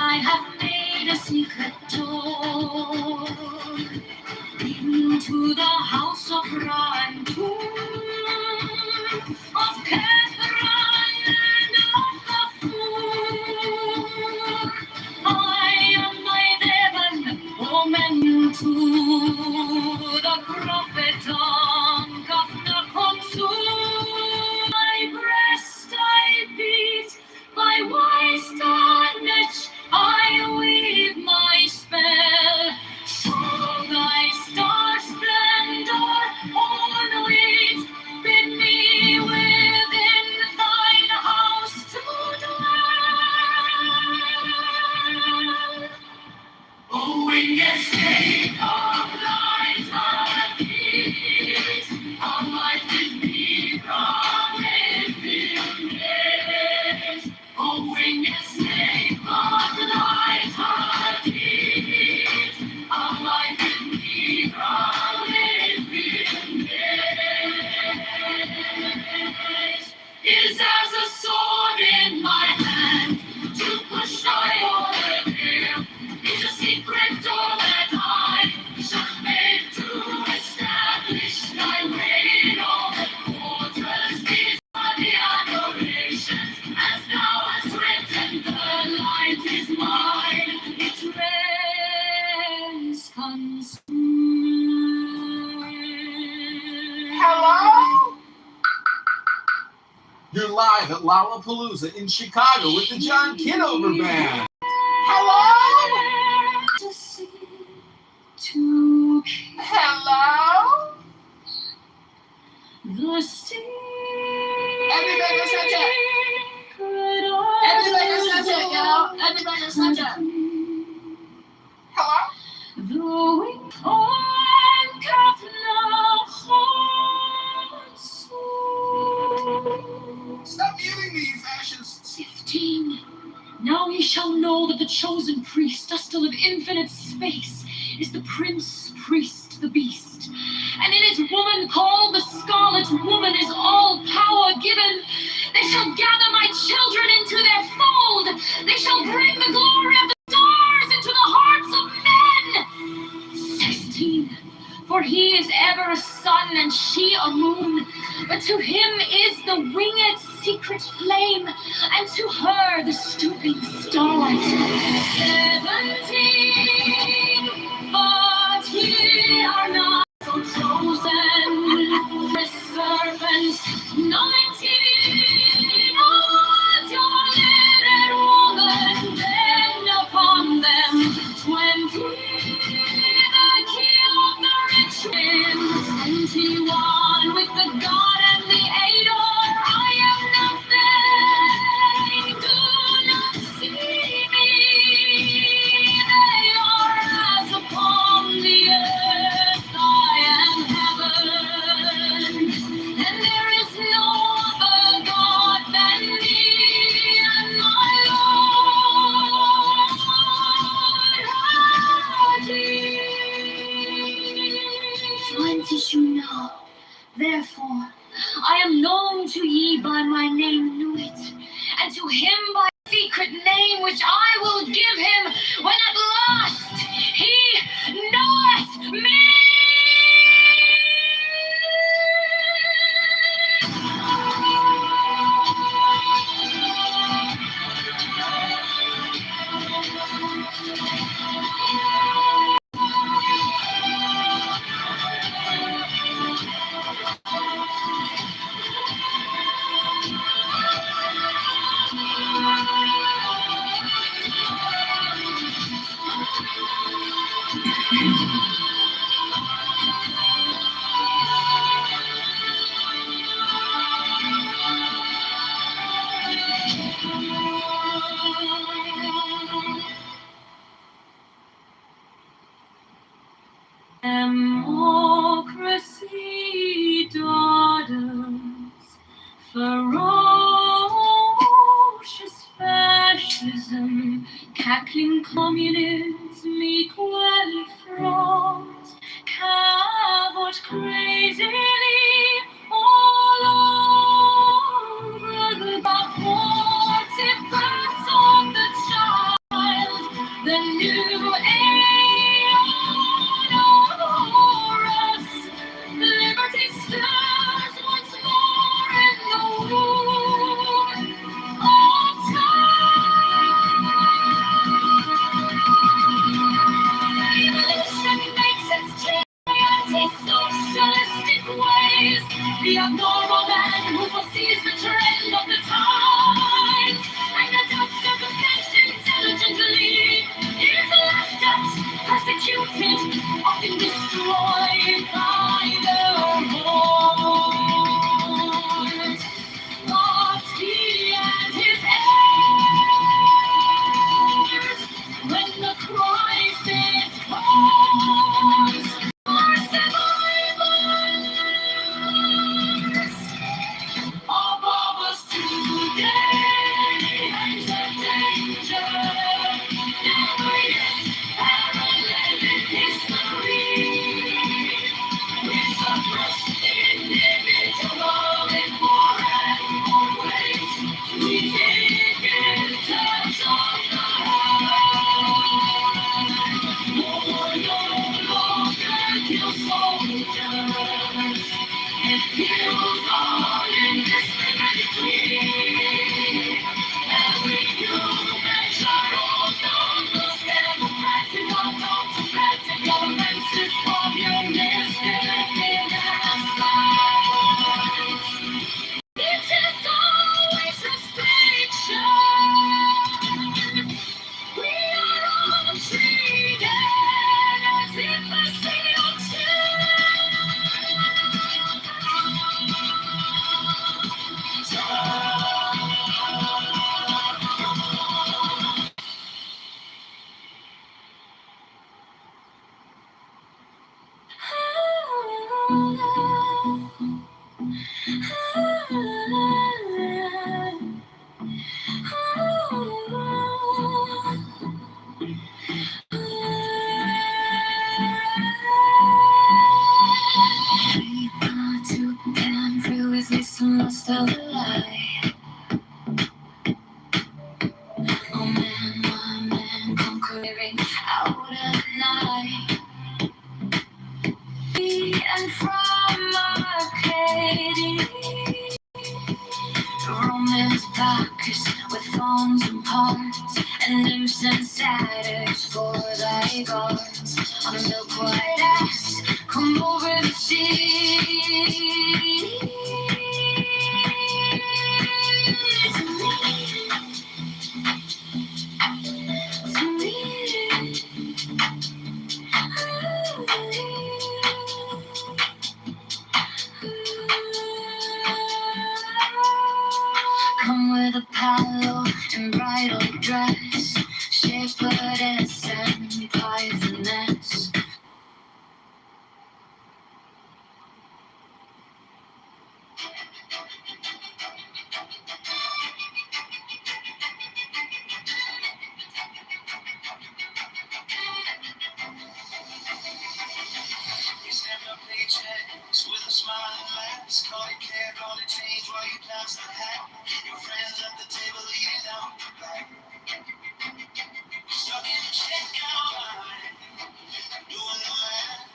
I have made a secret door into the house of Ra and Tum, of Kethran and of Kafur. I am thy Devan, woman to the prophet on Kafna Konsu. My breast I beat, by wise tarnish I weave my spell. Show thy star splendor on it, bid me within thine house to dwell. O winged snake of light and peace, on light with me from infinite. O winged snake of light and peace, on light with me from infinite. Is as a sword in my hand to push thy order clear. Is a secret door that I shall make to establish thy reign. All the quarters, these are the adorations, as thou hast written, the light is mine, its rays consume. Hello? You're live at Lollapalooza in Chicago with the John Kitover Band. Hello? Hello? The sea. Everybody such it. Everybody such it, y'all. Everybody such it. Hello? Though we on Kafna. Stop muting me, you fascists. 15. Now ye shall know that the chosen priest, dustil of infinite space, is the prince priest, the beast. And in his woman called the scarlet woman is all power given. They shall gather my children into their fold. They shall bring the glory of the stars into the hearts of men. 16. For he is ever a sun and she a moon, but to him is the winged secret flame, and to her the stooping starlight. 17, but ye are not so chosen, the serpents. 19, was your little woman, then upon them. 20, the key of the rich man. 21, with the God and the Ador, I am nothing. Do not see me. They are as upon the earth. I am heaven, and there is no other God than me and my Lord. Twenty you know, therefore I am known to ye by my name Nuit, and to him by a secret name which I will give him when at last he knoweth me. Democracy, daughters, ferocious fascism, cackling communism, equally fraught, cavort crazily all over the abortive births of the child. his pockets with thorns and parts, and nymphs and satyrs for thy guards. On a milk-white ass, come over the sea. Come with a palo and bridal dress, shepherdess and pythoness. You snap up paychecks with a smiling laugh. Call it care, call it change while you pass the hat. Your friends at the table eating down the back. Stuck in the checkout line, doing the math.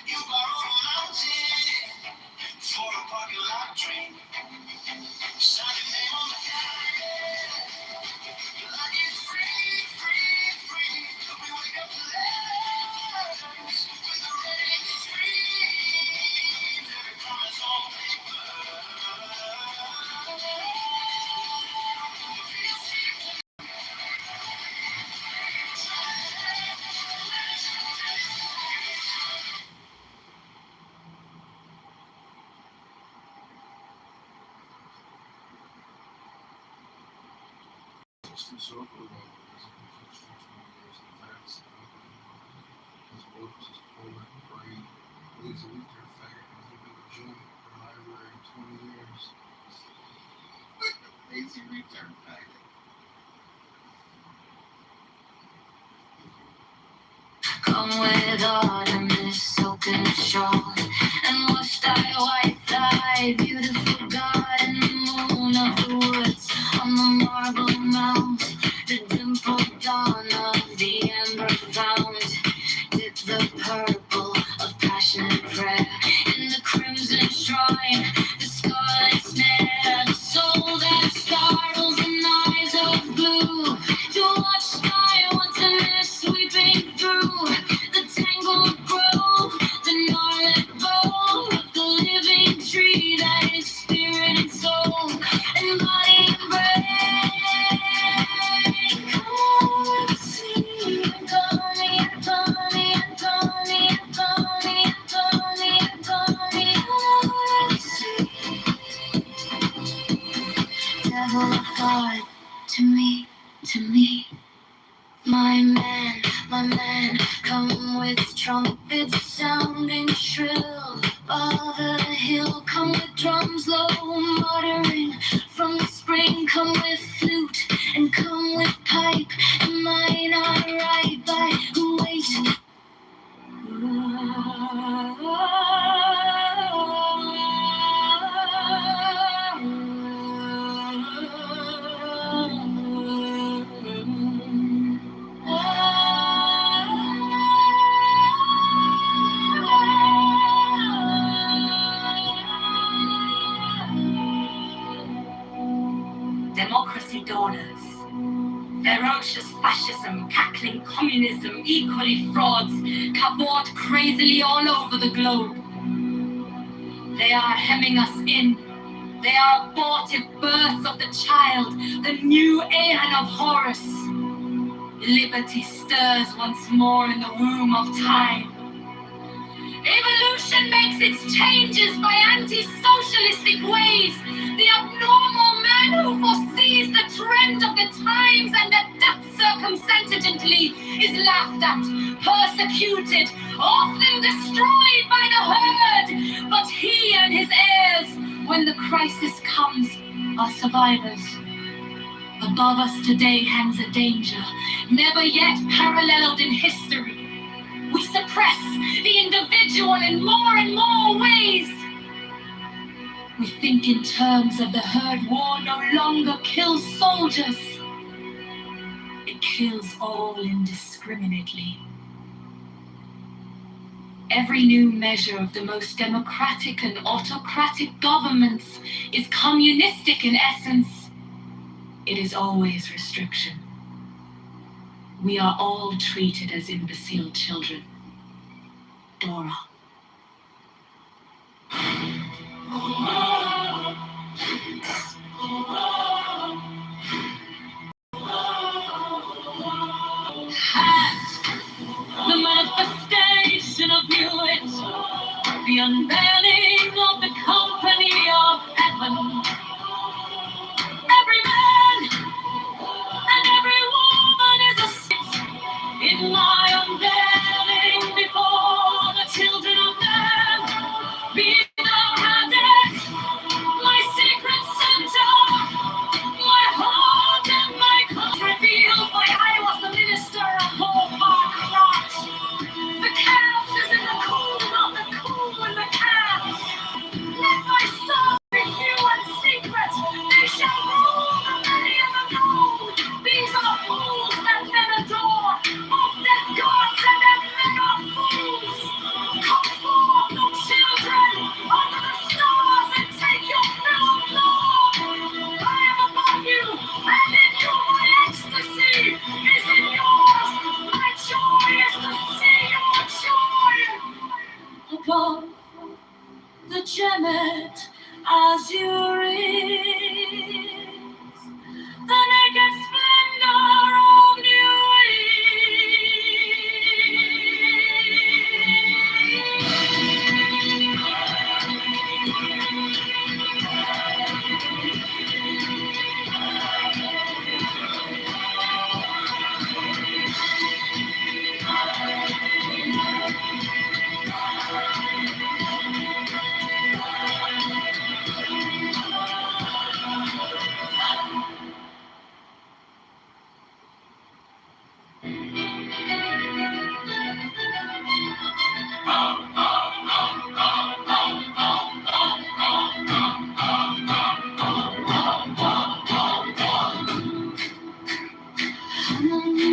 You borrowed a mountain for a parking lot drink. Sign your name on the guide. Like it's free, free, free. We wake up to letters with the red streets. Every promise on paper. Just so over the world, as a construction 20 years in facts, his work was his poet, brain, believes a weaker fact, hasn't been a gym or library in 20 years. Lazy return fact. Come with autumn, this silken shawl, and wash thy white thigh, beautiful God, in the moon of the woods, on the marble mount, the dimpled dawn of the amber fount. Dip the purple of passionate prayer in the crimson shrine, the scarlet snare, the soul that startles in eyes of blue, to watch sky wantoness sweeping through the tangled grove, the gnarled bow of the living tree that is spirit and soul, and body and brain. Come and see, and call me, and call me, and call me, and call me, and call me, and call me. Come and see, devil of God, to me, to me. My man, come with trumpets sounding shrill. All the hill, come with drums low muttering from the spring. Come with flute and come with pipe. Am I not right by who waits? Democracy dawners. Ferocious fascism, cackling communism, equally frauds, cavort crazily all over the globe. They are hemming us in. They are abortive births of the child, the new Aeon of Horus. Liberty stirs once more in the womb of time. Evolution makes its changes by anti-socialistic ways. The abnormal man who foresees the trend of the times and adapts circumsentently is laughed at, persecuted, often destroyed by the herd. But he and his heirs, when the crisis comes, are survivors. Above us today hangs a danger, never yet paralleled in history. We suppress the individual in more and more ways. We think in terms of the herd. War no longer kills soldiers. It kills all indiscriminately. Every new measure of the most democratic and autocratic governments is communistic in essence. It is always restriction. We are all treated as imbecile children. Dora. The manifestation of Hewitt, the unveiling of the company of heaven. Every man and every woman is a saint in my unveiling before the children of men. Be thou handed my secret center, my heart and my cause revealed by I was the minister of hope, our cross. The calves is in the cool, not the cool in the calves. Let my soul be few and secret. They shall rule the many and the known. These are fools that men adore. Of their gods and their men are fools. Come forth, O children, under the stars and take your fill of love. I am above you, and in you my ecstasy is in yours. My joy is to see your joy. Above the gemmet azure is the naked splendor of new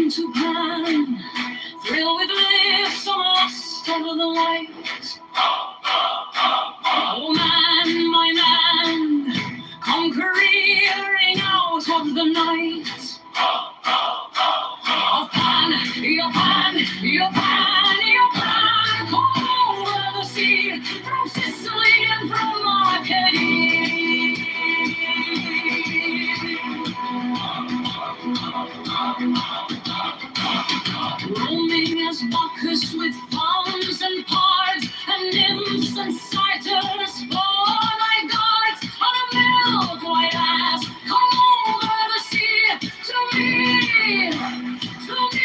to plan, thrill with bliss on lust over the light. Oh man, my man, come careering out of the night. Oh pan, your pan, your pan, your pan, come over the sea, from Sicily and from Arcady. Roaming as Bacchus with fauns and pards and nymphs and satyrs for thy guards on a milk white ass. Come over the sea to me, to me.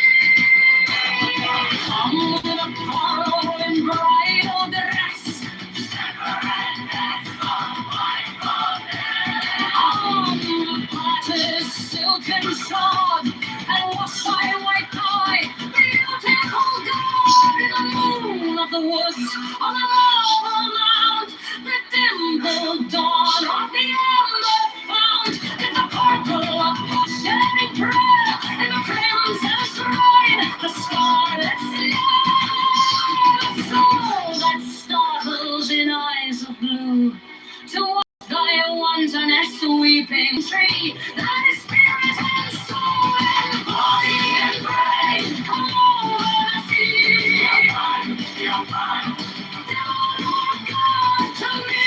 Come with a coral in bridal dress, on the platters silken shod, and wash thy white thigh, beautiful God, in the moon of the woods, on the marble mount, the dimpled dawn of the amber fount, in the purple of passion and prayer, in the crimson shrine, the scarlet snow, the soul that startles in eyes of blue, to watch thy wantonness weeping tree, that is spirit and soul and body and brain, come over the sea. Your man, Lord God, to me,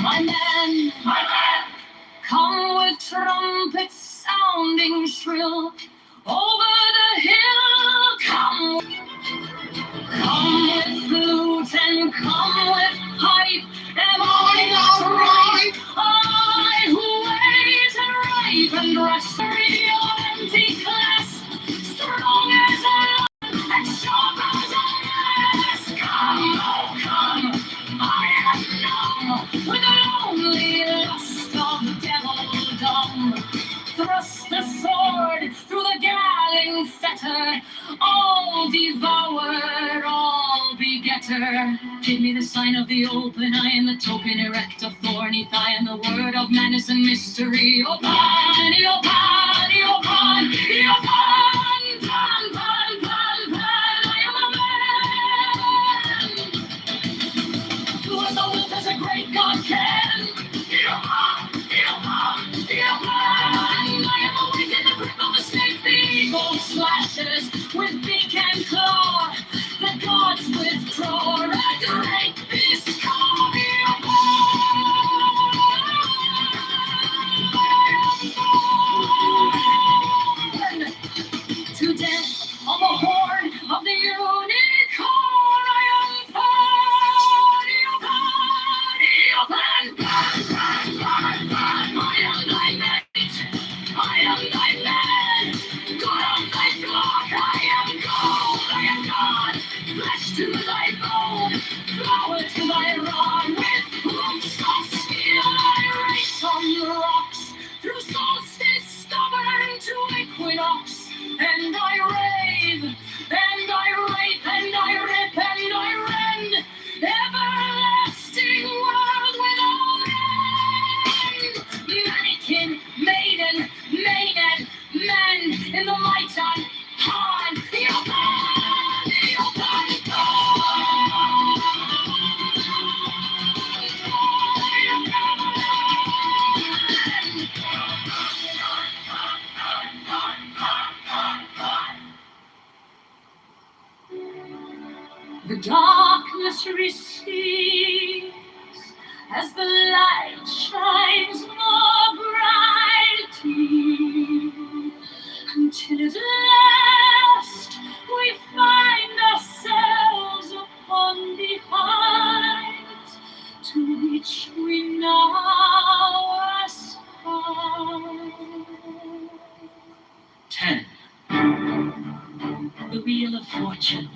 my man, come with trumpets sounding shrill over the hill, come with flute and come with pipe, and morning outright, I who wait and ripe and brasserie of empty clasp, strong as a lion and sharp as a mask. Come, oh come, I am numb with the lonely lust of devildom. Thrust the sword through the galling fetter, all devourer, all begetter. Give me the sign of the open eye and the token erect of thorny thigh and the word of madness and mystery. O pan, I am a man. Do as the wolf as a great God can. I am awake in the grip of the snake. The eagle slashes with beak and claw. The gods withdraw. A great beast called the to death on the horn of the unicorn. I am I am thy mate. I am thy man. God of thy flock. I am gold. I am God. Flesh to thy bone. Flower to thy rod. With hoofs of steel I race on the rocks. Through solstice stubborn to equinox. And I rave, and I rape, and I rip, and I rend, everlasting world without end. Mannequin, maiden, maiden, men in the light on Han, the darkness recedes as the light shines more brightly, until at last we find ourselves upon the heights to which we now aspire. 10. The Wheel of Fortune.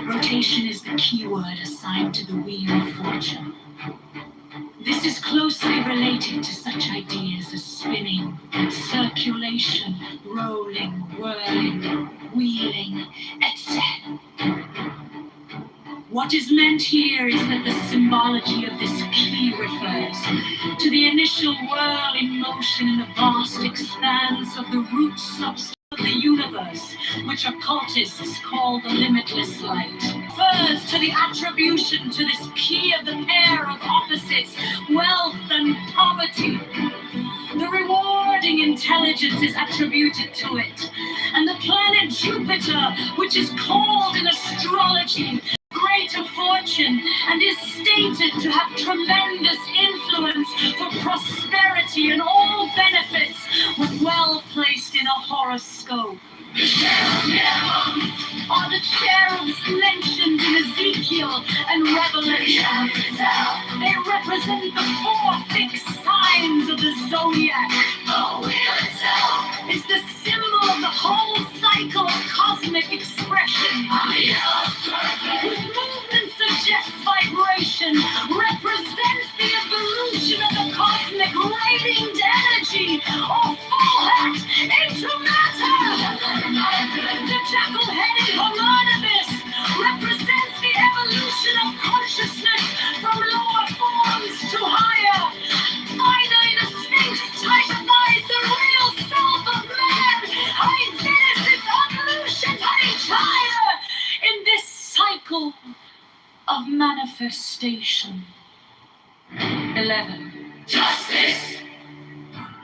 Rotation is the keyword assigned to the Wheel of Fortune. This is closely related to such ideas as spinning, circulation, rolling, whirling, wheeling, etc. What is meant here is that the symbology of this key refers to the initial whirl in motion in the vast expanse of the root substance of the universe, which occultists call the limitless light. Refers to the attribution to this key of the pair of opposites, wealth and poverty. The rewarding intelligence is attributed to it, and the planet Jupiter, which is called in astrology greater fortune and is stated to have tremendous influence for prosperity and all benefits when well placed in a horoscope. The cherubim are the cherubs mentioned in Ezekiel and Revelation. They represent the 4 fixed signs of the zodiac. The wheel itself is the symbol of the whole cycle of cosmic expression. Whose movement suggests vibration, represents the evolution of the cosmic radiant energy, or full hat into matter. The jackal-headed Homonymous represents the evolution of consciousness from lower forms to higher. Finally, the Sphinx typifies the real self of man. I finished its evolution entire in this cycle of manifestation. 11. Justice.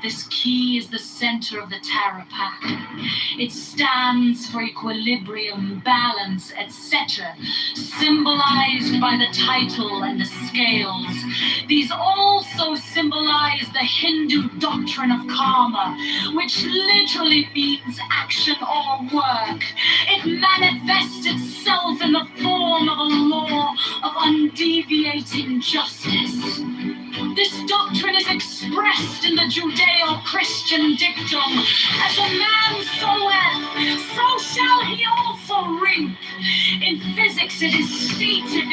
This key is the center of the tarot pack. It stands for equilibrium, balance, etc., symbolized by the title and the scales. These also symbolize the Hindu doctrine of karma, which literally means action or work. It manifests itself in the form of a law of undeviating justice. This doctrine is expressed in the Judeo-Christian dictum, as a man soweth, so shall he also reap. In physics it is stated,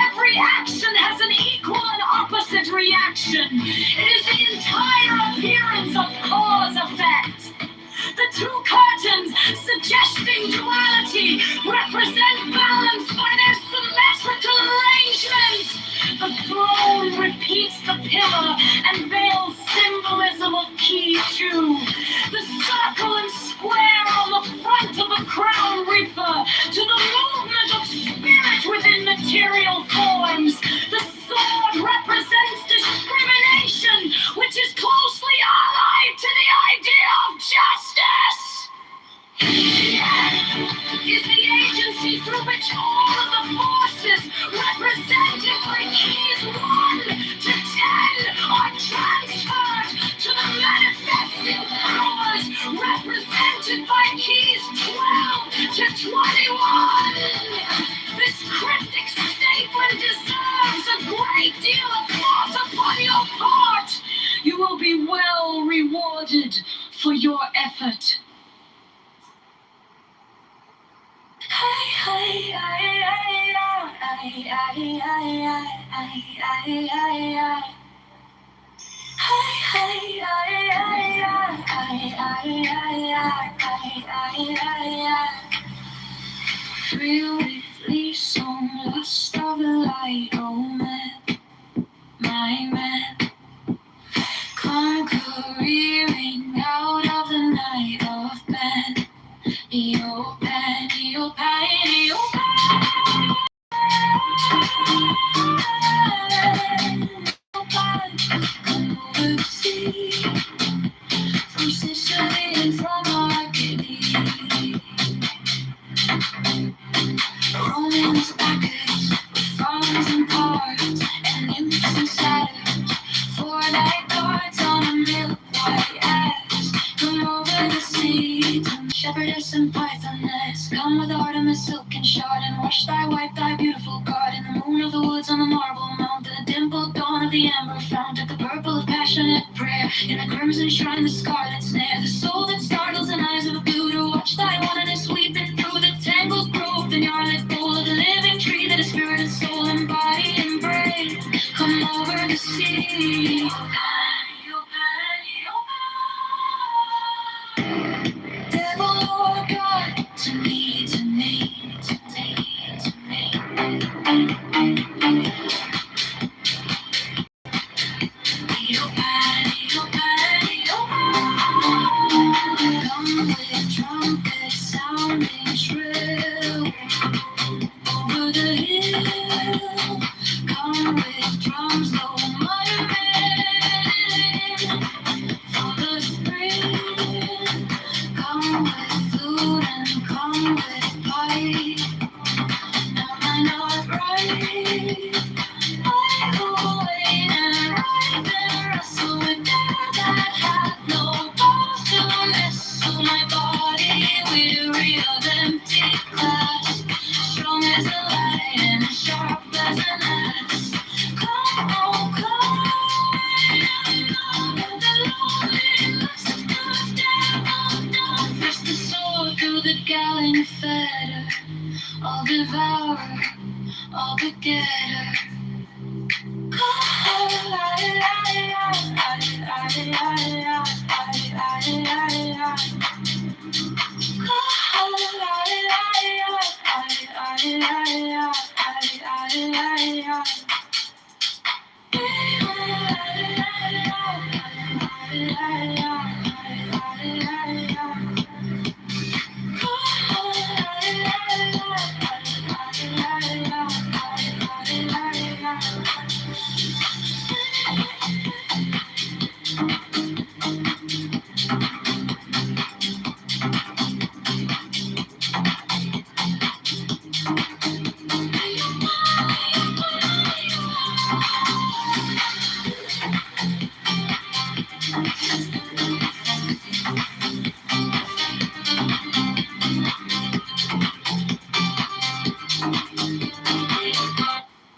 every action has an equal and opposite reaction. It is the entire appearance of cause-effect. The 2 curtains, suggesting duality, represent balance by their symmetrical arrangements. The throne repeats the pillar and veils symbolism of key 2. can see through which all of the forces represented by keys 1 to 10 are transferred to the manifesting powers represented by keys 12 to 21. This cryptic statement deserves a great deal of thought upon your part. You will be well rewarded for your effort. Thrill with these song, lust of the light, oh man, my man. Come careering out of the night of pen. Eo pen, eo pen, eo pen. Come over the sea, from Sicily and from Arcady. Romans backers, fronds and parts, and nymphs and satyrs. 4 night guards on a milk white ass. Come over the sea, shepherdess and pythoness. Come with Artemis, silk and shard, and wash thy, wipe thy beautiful garden. The moon of the woods on the marble mount, the dimpled dawn of the amber fount, at the purple of passionate prayer, in the crimson shrine, the scarlet snare, the soul that startles and eyes of blue to watch thy oneness weeping through the tangled growth and yarnlet bowl of the living tree that is spirit and soul and body and brain. Come over the sea. Devil or God, to me, to me, to me, to me. Come with trumpets sounding shrill over the hill. Come with drums low muttering for the spring. Come with flute and come with pipe. Am I not right? I go wait and ride and wrestle with death that had no balls to nestle my body, weary of empty glass, strong as a lion, sharp as an axe. Come, oh come, and the lonely lust of the devil down. Thrust the sword through the galling fetter, I'll devour, I'll begetter.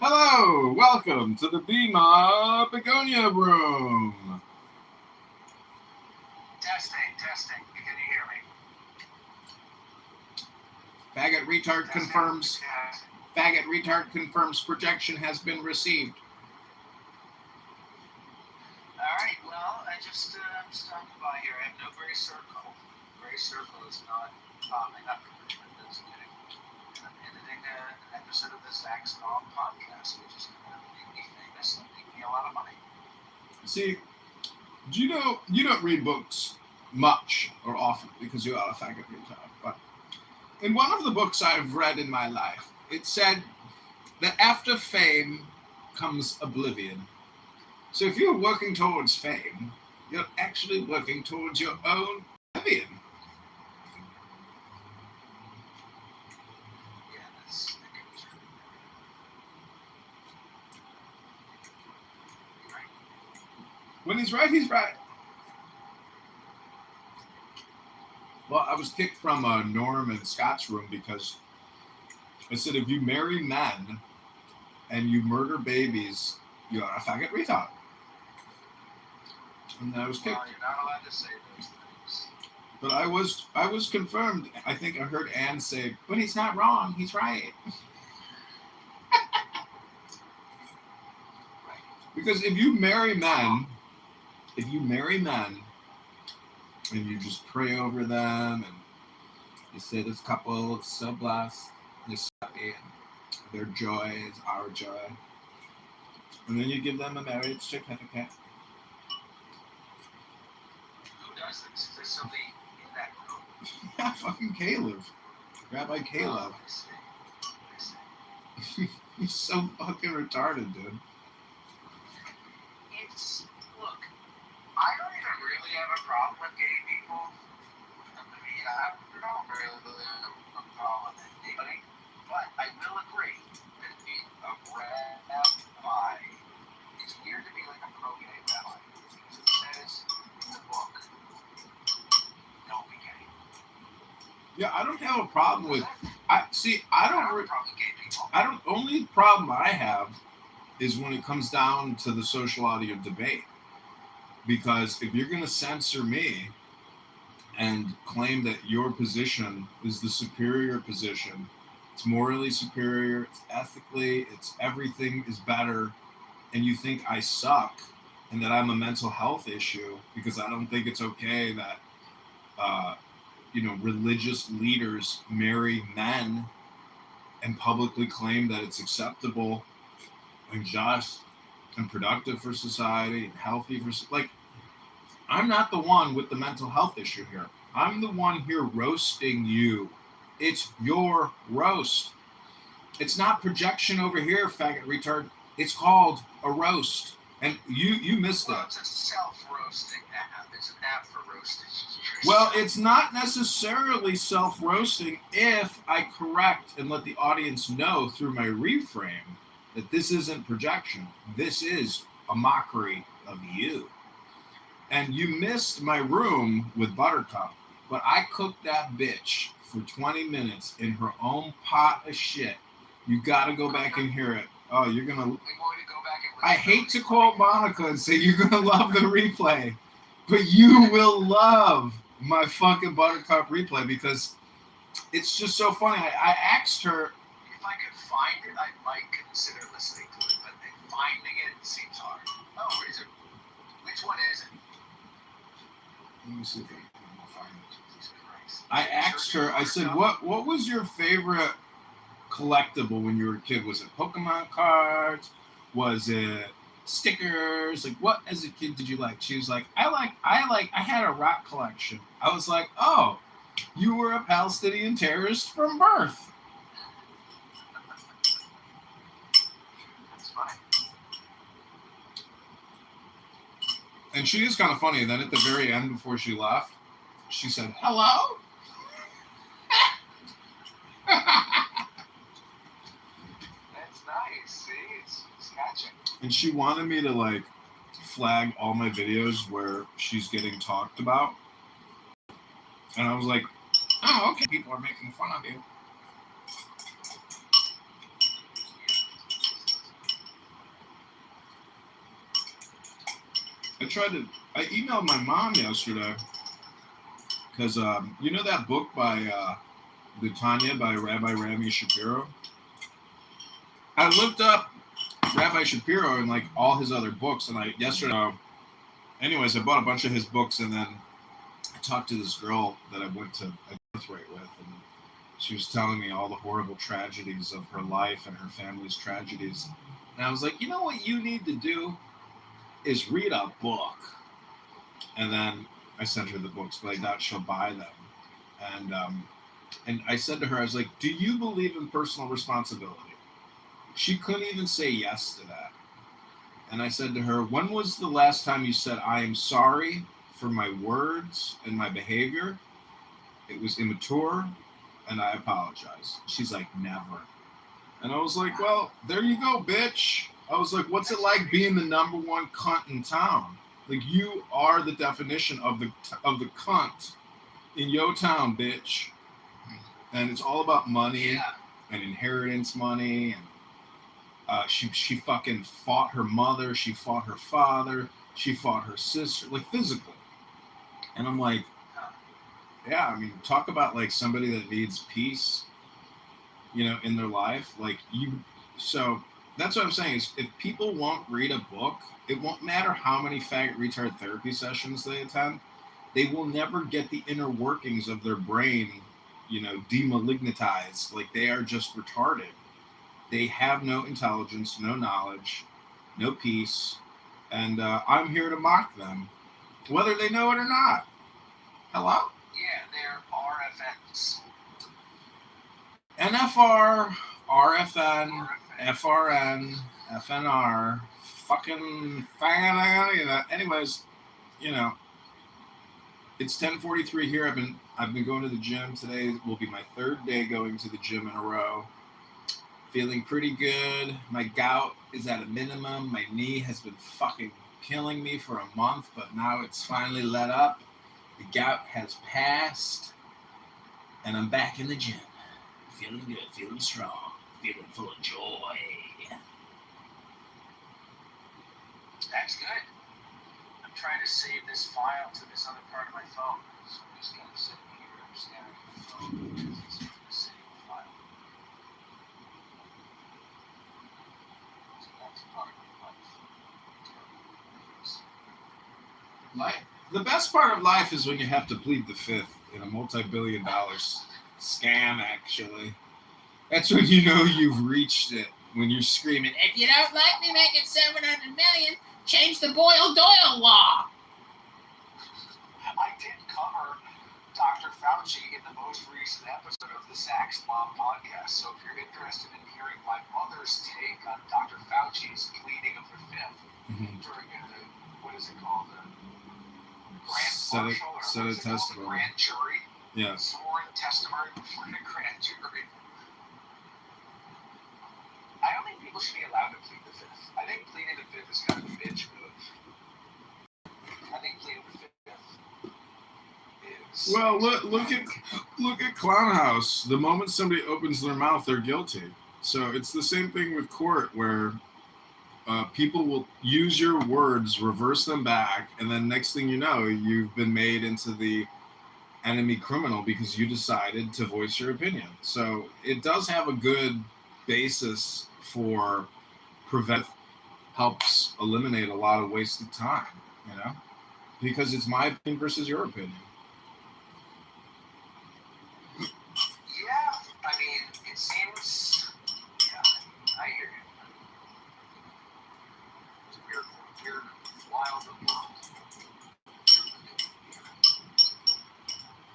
Hello, welcome to the Bema Begonia Room. Testing. Can you hear me? Faggot retard confirms. Faggot retard confirms projection has been received. All right. Well, I just stopped by here. I have no gray circle. Gray circle is not popping up. It's getting. I'm editing an episode of the Zach Small podcast, which is going to make me famous and make me a lot of money. See, do you know you don't read books much or often because you are a faggot retard, but in one of the books I've read in my life, it said that after fame comes oblivion. So if you're working towards fame, you're actually working towards your own oblivion. When he's right, he's right. Well, I was kicked from Norm and Scott's room because I said if you marry men and you murder babies, you're a faggot retard. And I was kicked. Well, you're not allowed to say those things. But I was confirmed. I think I heard Ann say, but he's not wrong, he's right. Because if you marry men and you just pray over them and you say this couple is so blessed, they're so happy, and their joy is our joy. And then you give them a marriage certificate. Who does this? Is there somebody in that group? Yeah, fucking Caleb. Rabbi Caleb. I see. I see. He's so fucking retarded, dude. Look, I don't even really have a problem with gay people. I mean, I don't really have a problem with anybody. But I will agree that being a rabbi, it's weird to be like a pro-gay rabbi. Because it says in the book, don't be gay. Yeah, I don't have a problem with. I don't have a problem with gay people. Only problem I have is when it comes down to the social audio debate. Because if you're going to censor me and claim that your position is the superior position, it's morally superior, it's ethically, it's everything is better, and you think I suck and that I'm a mental health issue because I don't think it's okay that, religious leaders marry men and publicly claim that it's acceptable and just and productive for society and healthy for I'm not the one with the mental health issue here. I'm the one here roasting you. It's your roast. It's not projection over here, faggot retard. It's called a roast. And you missed that. Well, it's a self-roasting app. It's an app for roasting. Well, it's not necessarily self-roasting if I correct and let the audience know through my reframe that this isn't projection. This is a mockery of you. And you missed my room with Buttercup, but I cooked that bitch for 20 minutes in her own pot of shit. You gotta go back and hear it. Oh, you're gonna... We're going to go back and listen. I hate to quote Monica and say you're gonna love the replay, but you will love my fucking Buttercup replay because it's just so funny. I asked her... If I could find it, I might consider listening to it, but finding it seems hard. Oh, where is it? Which one is it? Let me see if I can find it. Jesus Christ. I asked her, I said, what was your favorite collectible when you were a kid? Was it Pokemon cards? Was it stickers? Like, what as a kid did you like? She was like, I had a rock collection. I was like, oh, you were a Palestinian terrorist from birth. That's funny. And she is kind of funny. And then at the very end, before she left, she said, hello? That's nice. See? It's catching. And she wanted me to, flag all my videos where she's getting talked about. And I was like, oh, okay, people are making fun of you. I emailed my mom yesterday because, you know that book by The Tanya by Rabbi Rami Shapiro? I looked up Rabbi Shapiro and all his other books, and yesterday, anyways, I bought a bunch of his books, and then I talked to this girl that I went to a birthright with, and she was telling me all the horrible tragedies of her life and her family's tragedies. And I was like, you know what you need to do is read a book. And then I sent her the books, but I doubt she'll buy them. And I said to her, I was like, do you believe in personal responsibility? She couldn't even say yes to that. And I said to her, when was the last time you said, I am sorry for my words and my behavior? It was immature, and I apologize. She's like, never. And I was like, well, there you go, bitch. I was like, what's it like being the number one cunt in town? Like, you are the definition of the cunt in yo town, bitch. And it's all about money and inheritance money. And she fucking fought her mother. She fought her father. She fought her sister, like physically. And I'm like, yeah, I mean, talk about like somebody that needs peace, you know, in their life. Like so that's what I'm saying is if people won't read a book, it won't matter how many faggot retard therapy sessions they attend. They will never get the inner workings of their brain, you know, demalignitized. Like, they are just retarded. They have no intelligence, no knowledge, no peace. And I'm here to mock them, whether they know it or not. Hello? Yeah, they're RFNs. NFR, RFN, FRN, FNR, fucking faggot. Anyways, you know, it's 10:43 here. I've been going to the gym today. Will be my third day going to the gym in a row. Feeling pretty good. My gout is at a minimum. My knee has been fucking killing me for a month, but now it's finally let up. The gout has passed, and I'm back in the gym. Feeling good, feeling strong, feeling full of joy. That's good. I'm trying to save this file to this other part of my phone. So I'm just going to sit here. I'm staring at my phone. It's going to save the file. So that's part of my life. The best part of life is when you have to plead the fifth in a multi-billion-dollar scam, actually. That's when you know you've reached it, when you're screaming, if you don't like me making $700 million, change the Boyle-Doyle law. I did cover Dr. Fauci in the most recent episode of the Sax Mom podcast, so if you're interested in hearing my mother's take on Dr. Fauci's pleading of the fifth during what is it called? Grand marshal or Senate testimony. Grand jury. Yeah. Sworn testimony before the grand jury. I don't think people should be allowed to plead the fifth. I think pleading the fifth is kind of a bitch move. I think pleading the fifth is. Well, look at Clown House. The moment somebody opens their mouth, they're guilty. So it's the same thing with court, where people will use your words, reverse them back, and then next thing you know, you've been made into the enemy criminal because you decided to voice your opinion. So it does have a good basis for helps eliminate a lot of wasted time, you know, because it's my opinion versus your opinion. Yeah, I mean, it seems. Yeah, I hear you. We're wild world.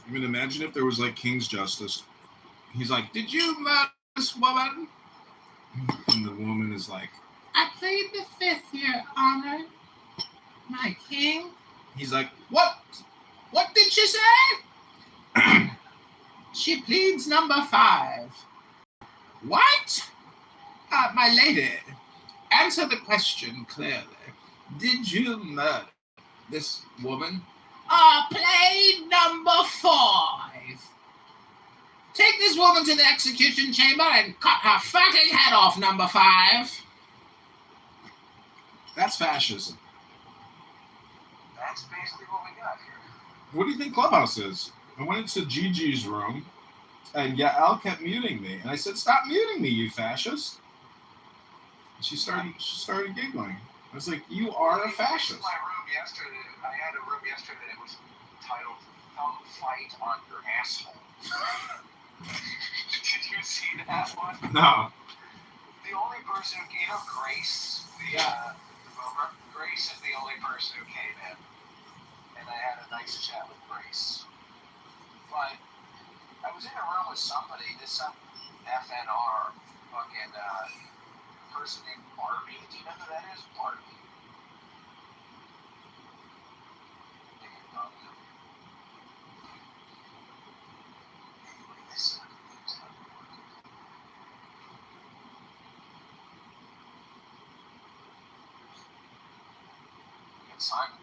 I mean, imagine if there was like King's Justice. He's like, did you murder this woman? And the woman is like, I plead the fifth, Your Honor. My king. He's like, what? What did she say? She pleads number 5. What? My lady, answer the question clearly. Did you murder this woman? Play number 5. Take this woman to the execution chamber and cut her fucking head off, number 5. That's fascism. That's basically what we got here. What do you think Clubhouse is? I went into Gigi's room, and Yael kept muting me. And I said, stop muting me, you fascist. And she started giggling. I was like, you are a fascist. My room yesterday, I had a room yesterday that was titled Thumb Fight on Your Asshole. Did you see that one? No. The only person who gave up Grace, Grace is the only person who came in. And I had a nice chat with Grace. But I was in a room with somebody, some FNR fucking person named Barbie. Do you know who that is? Barbie. Simon.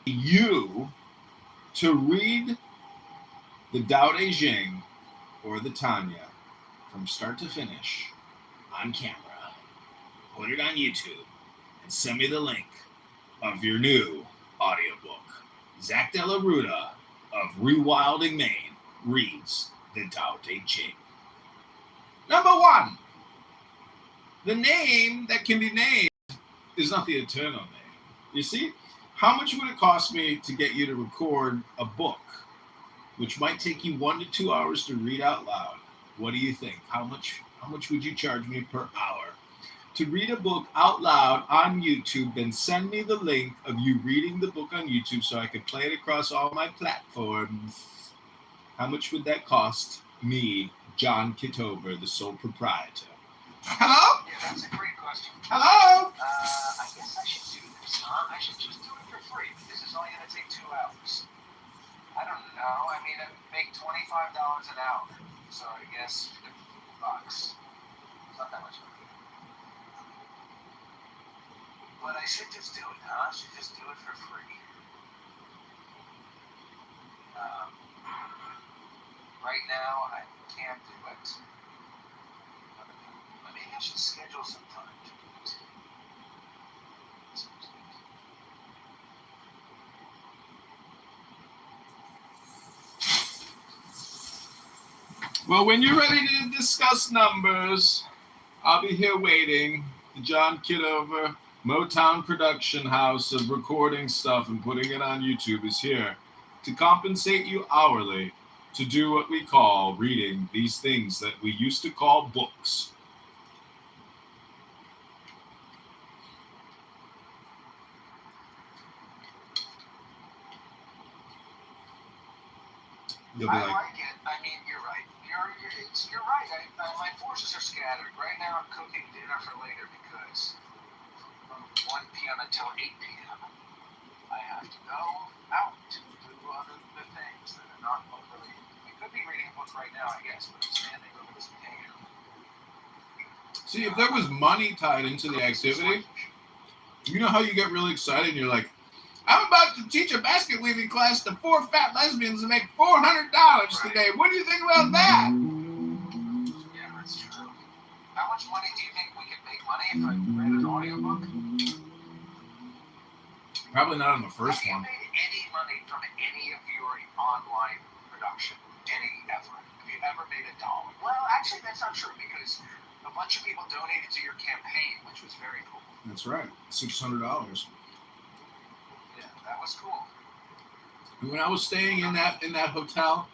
you to read the Tao Te Ching or the Tanya from start to finish on camera, put it on YouTube, and send me the link of your new audiobook. Zach De La Ruta of Rewilding, Maine reads the Tao Te Ching. Number one, the name that can be named is not the eternal name. You see, how much would it cost me to get you to record a book, which might take you 1 to 2 hours to read out loud? What do you think? How much would you charge me per hour to read a book out loud on YouTube, then send me the link of you reading the book on YouTube so I could play it across all my platforms? How much would that cost me, John Kitover, the sole proprietor? Hello? Yeah, that's a great question. Hello? I guess I should do this, huh? I should just do it for free. This is only going to take 2 hours. I don't know. I mean, I make $25 an hour. So I guess $50. It's not that much money. But I should just do it, huh? I should just do it for free. Right now, I can't do it. But maybe I should schedule some time to do it. Well, when you're ready to discuss numbers, I'll be here waiting. The John Kitover Motown production house of recording stuff and putting it on YouTube is here to compensate you hourly to do what we call reading these things that we used to call books. You'll be I like, like it. I mean, you're right. You're right. My forces are scattered. Right now, I'm cooking dinner for later because from 1 p.m. until 8 p.m., I have to go out to do other things that are not really. I could be reading a book right now, I guess, but I'm standing over this potato. see, if there was money tied into the activity, you know how you get really excited and you're like, I'm about to teach a basket weaving class to 4 fat lesbians and make $400 today. What do you think about that? Yeah, that's true. How much money do you think we could make money if I read an audiobook? Probably not on the first Have you one. made any money from any of your online production? Any ever? Have you ever made $1? Well, actually, that's not true because a bunch of people donated to your campaign, which was very cool. That's right, $600. Yeah, that was cool. When I was staying in that hotel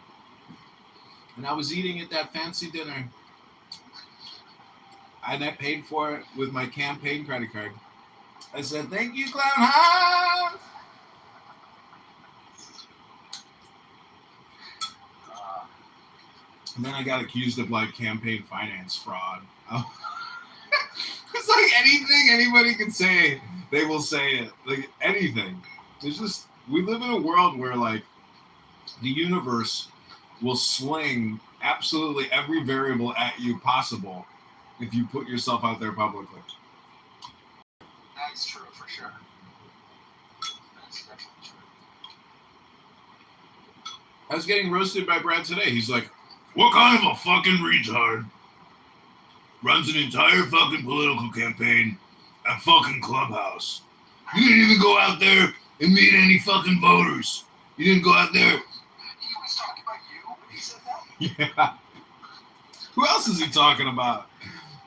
and I was eating at that fancy dinner, and I paid for it with my campaign credit card. I said, "Thank you, Clown House." And then I got accused of like campaign finance fraud. It's like anything anybody can say, they will say it. Like anything. It's just, we live in a world where like the universe will sling absolutely every variable at you possible if you put yourself out there publicly. That's true for sure. That's definitely true. I was getting roasted by Brad today. He's like, what kind of a fucking retard runs an entire fucking political campaign at fucking Clubhouse? You didn't even go out there and meet any fucking voters. You didn't go out there. He was talking about you when he said that? Yeah. Who else is he talking about?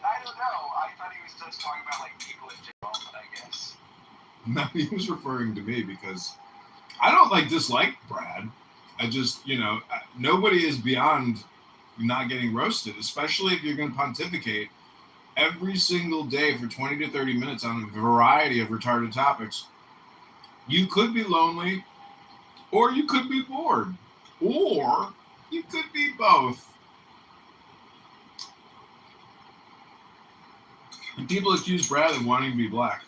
I don't know. I thought he was just talking about like people in general, but I guess. No, he was referring to me because I don't like dislike Brad. I just, nobody is beyond not getting roasted, especially if you're going to pontificate every single day for 20 to 30 minutes on a variety of retarded topics. You could be lonely, or you could be bored, or you could be both. And people accuse Brad of wanting to be black.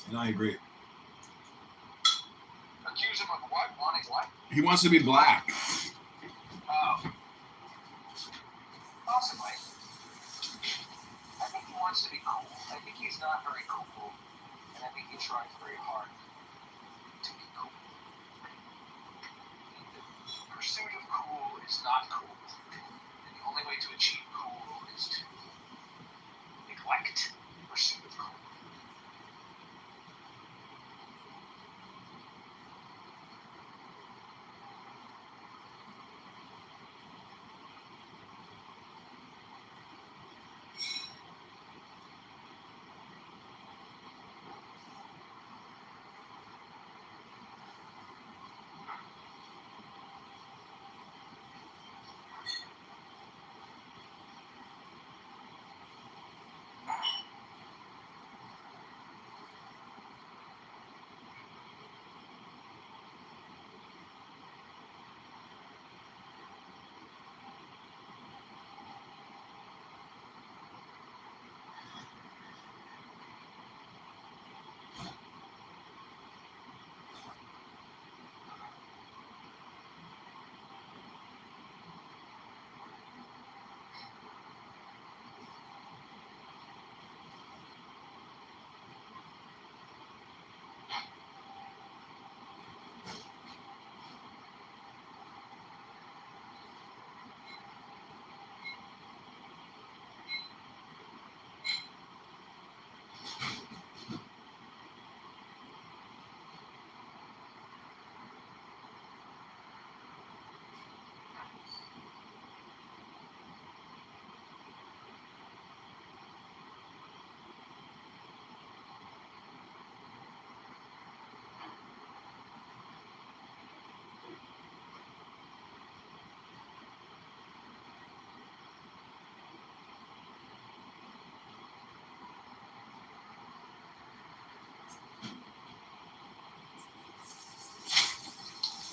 And I agree. Accuse him of what? Wanting what? He wants to be black. Oh. Possibly. I think he wants to be cool. I think he's not very cool. And I think he tries very hard to pursuit of cool is not cool. And the only way to achieve cool is to neglect the pursuit of cool.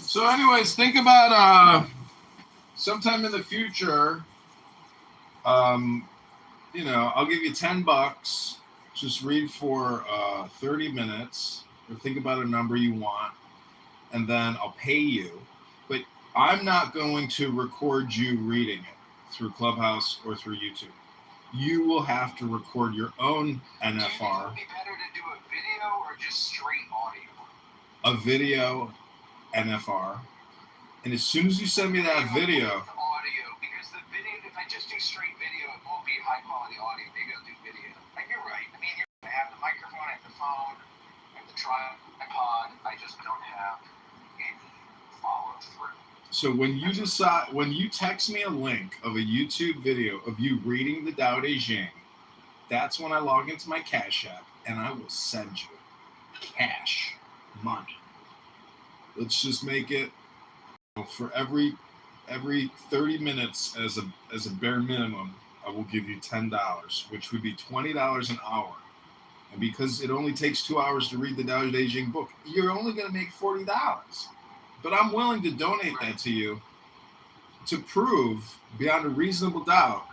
So, anyways, think about sometime in the future. I'll give you $10. Just read for 30 minutes, or think about a number you want, and then I'll pay you. But I'm not going to record you reading it through Clubhouse or through YouTube. You will have to record your own NFR. Do you think it would be better to do a video or just straight audio? A video NFR. And as soon as you send me that video, audio, because the video, if I just do straight video, it won't be high quality audio. Maybe I'll do video. Like, you're right. I mean, I have the microphone, I have the phone, I have the tripod. I just don't have any follow through. So when you text me a link of a YouTube video of you reading the Tao Te Ching, that's when I log into my Cash App and I will send you cash money. Let's just make it for every 30 minutes as a bare minimum. I will give you $10, which would be $20 an hour. And because it only takes 2 hours to read the Tao Te Ching book, you're only going to make $40. But I'm willing to donate that to you to prove beyond a reasonable doubt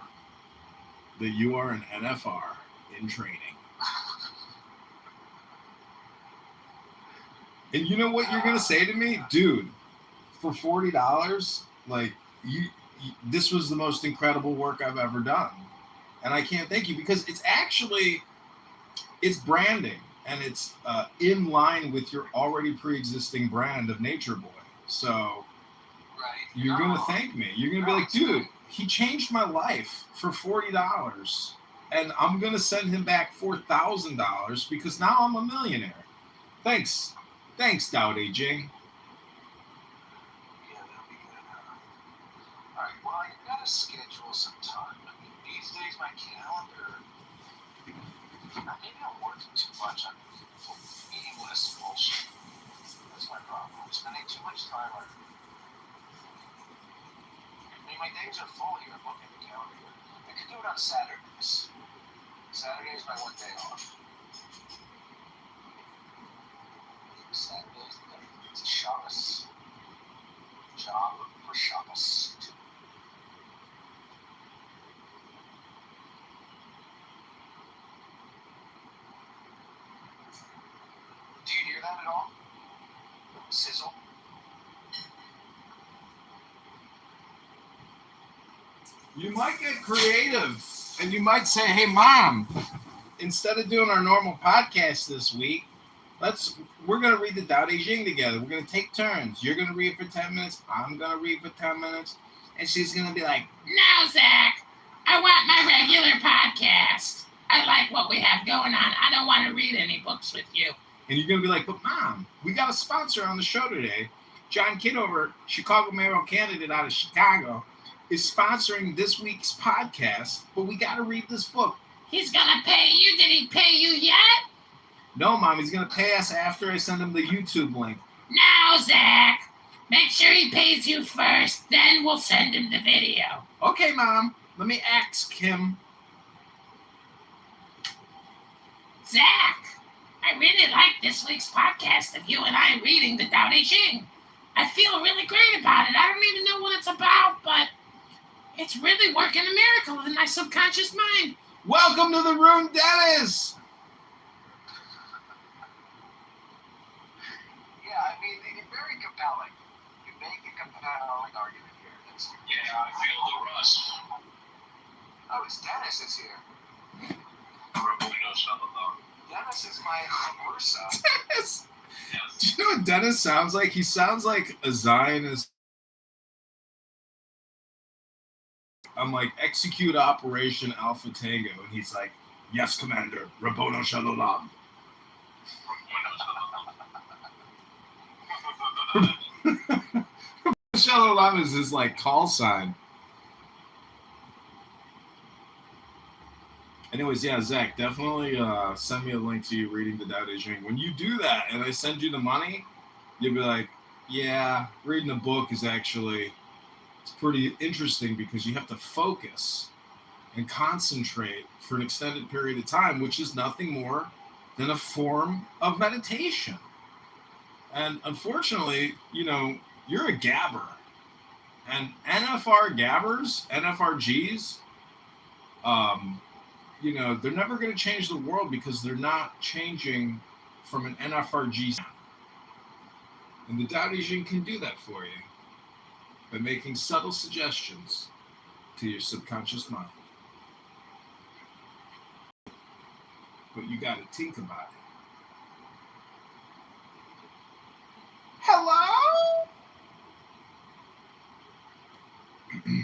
that you are an NFR in training. And you know what you're going to say to me? Dude, for $40, like, this was the most incredible work I've ever done. And I can't thank you, because it's branding, and it's in line with your already pre-existing brand of Nature Boy. So you're going to thank me. You're going to be like, dude, he changed my life for $40. And I'm going to send him back $4,000 because now I'm a millionaire. Thanks, Tao Te Ching. Yeah, that'll be good. All right, well, I gotta schedule some time. I mean, these days my calendar, maybe I'm working too much on meaningless bullshit. That's my problem. I'm spending too much time on. I mean, my days are full here. I'm looking at the calendar. I could do it on Saturdays. Saturday is my one day off. Saturdays, it's a Shabbos. Job for Shabbos. Do you hear that at all? Sizzle. You might get creative, and you might say, hey, Mom, instead of doing our normal podcast this week, We're gonna read the Tao Te Ching together. We're gonna take turns. You're gonna read for 10 minutes. I'm gonna read for 10 minutes, and she's gonna be like, Now, Zach, I want my regular podcast. I like what we have going on. I don't want to read any books with you. and you're gonna be like, but Mom, we got a sponsor on the show today. John Kitover, Chicago mayoral candidate out of Chicago, is sponsoring this week's podcast, but we gotta read this book. He's gonna pay you. Did he pay you yet? No, Mom, he's gonna pay us after I send him the YouTube link. Now, Zach, make sure he pays you first, then we'll send him the video. Okay, Mom, let me ask him. Zach, I really like this week's podcast of you and I reading the Tao Te Ching. I feel really great about it. I don't even know what it's about, but it's really working a miracle in my subconscious mind. Welcome to the room, Dennis! Yeah, I mean, it's very compelling. You make a compelling argument here. Yeah, I feel the rush. Oh, it's Dennis is here. Dennis is my Ursa. Dennis! Do you know what Dennis sounds like? He sounds like a Zionist. I'm like, execute Operation Alpha Tango. And he's like, yes, Commander. Rabbono Shalom. Shalom is his like call sign. Anyways, yeah, Zach, definitely send me a link to you reading the Tao Te Ching. When you do that and I send you the money, you'll be like, yeah, reading a book is actually, it's pretty interesting because you have to focus and concentrate for an extended period of time, which is nothing more than a form of meditation. And unfortunately, you know, you're a gabber. And NFR gabbers, NFRGs, you know, they're never going to change the world because they're not changing from an NFRG. And the Tao Te Ching can do that for you by making subtle suggestions to your subconscious mind. But you got to think about it. Hello? You're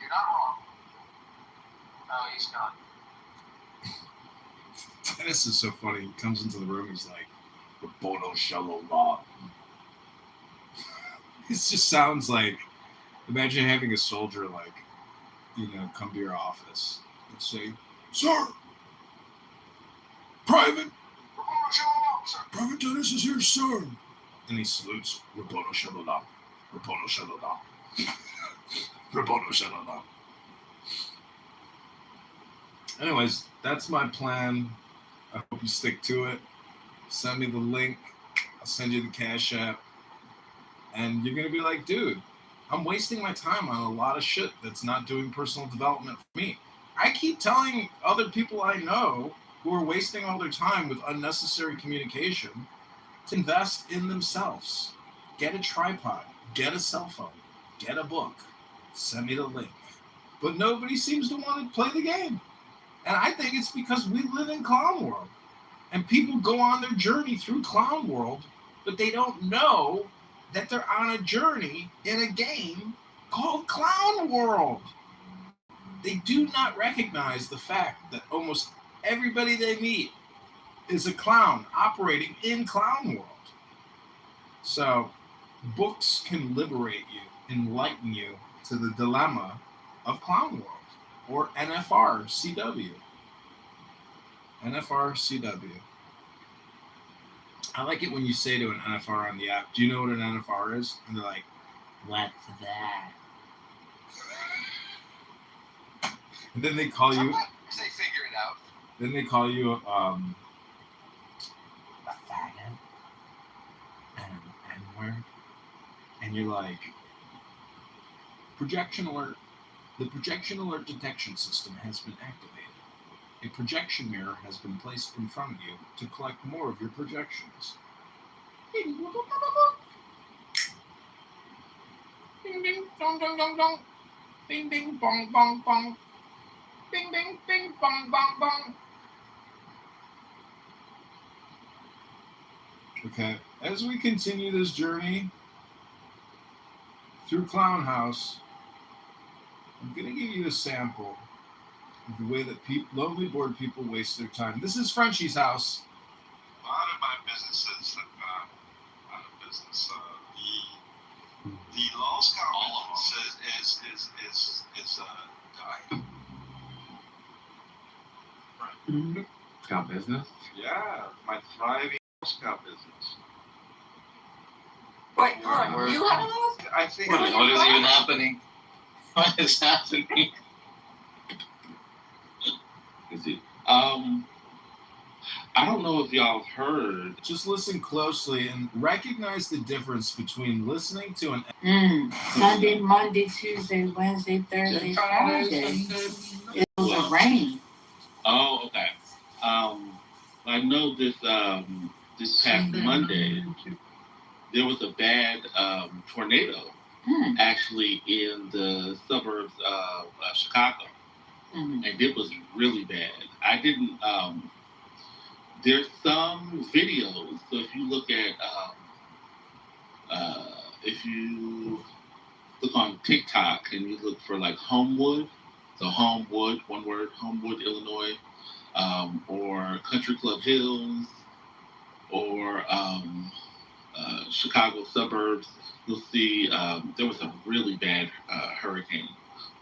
not wrong. No, he's not. Dennis is so funny. He comes into the room, he's like, Rabbono Shalom. It just sounds like, imagine having a soldier, like, you know, come to your office and say, sir, Private, Private Dennis is here, sir. And he salutes, Rabbono Shalom. Rabbono Shalom. Rabbono Shalom. Anyways, that's my plan. I hope you stick to it. Send me the link. I'll send you the Cash App. And you're going to be like, dude, I'm wasting my time on a lot of shit that's not doing personal development for me. I keep telling other people I know who are wasting all their time with unnecessary communication to invest in themselves. Get a tripod. Get a cell phone. Get a book. Send me the link. But nobody seems to want to play the game. And I think it's because we live in Clown World. And people go on their journey through Clown World, but they don't know that they're on a journey in a game called Clown World. They do not recognize the fact that almost everybody they meet is a clown operating in Clown World. So books can liberate you, enlighten you to the dilemma of Clown World. Or NFR CW. NFR CW. I like it when you say to an NFR on the app, do you know what an NFR is? And they're like, what's that? And then they call you. They figure it out. Then they call you a faggot and an N-word. And you're like, projection alert. The projection alert detection system has been activated. A projection mirror has been placed in front of you to collect more of your projections. Ding ding dong dong dong dong. Ding ding bong bong bong. Ding ding ding bong bong bong. Okay, as we continue this journey through Clown House, I'm going to give you a sample of the way that lonely bored people waste their time. This is Frenchie's house. A lot of my businesses out of business. The lost cause is dying. Mm-hmm. Got business? Yeah, my thriving lost cow business. Wait, hold on. You have those? I think. What is even happening? What is happening? Is it? I don't know if y'all have heard. Just listen closely and recognize the difference between listening to an Sunday, Monday, Tuesday, Wednesday, Thursday, Friday. It was a rain. Oh, okay. I know this past Monday there was a bad tornado actually in the suburbs of Chicago, and it was really bad. I didn't. There's some videos. So if you look at on TikTok and you look for like Homewood, so Homewood, one word, Homewood, Illinois, or Country Club Hills, or Chicago suburbs, you'll see there was a really bad hurricane.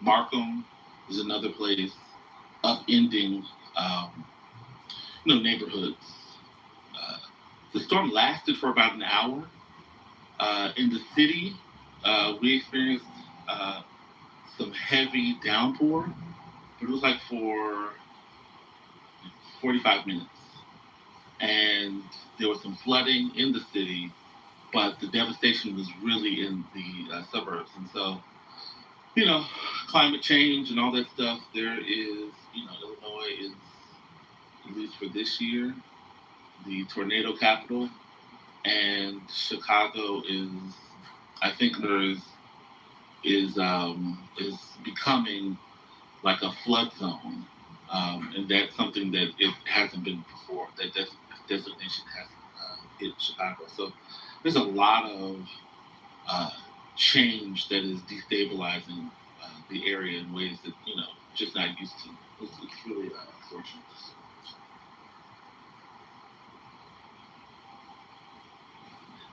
Markham is another place, upending neighborhoods. The storm lasted for about an hour. In the city, we experienced some heavy downpour, but it was like for 45 minutes. And there was some flooding in the city, but the devastation was really in the suburbs. And so, climate change and all that stuff, there is, Illinois is, at least for this year, the tornado capital. And Chicago is, I think there is becoming like a flood zone. And that's something that it hasn't been before. That designation hasn't hit Chicago. So there's a lot of change that is destabilizing the area in ways that just not used to. It's really unfortunate.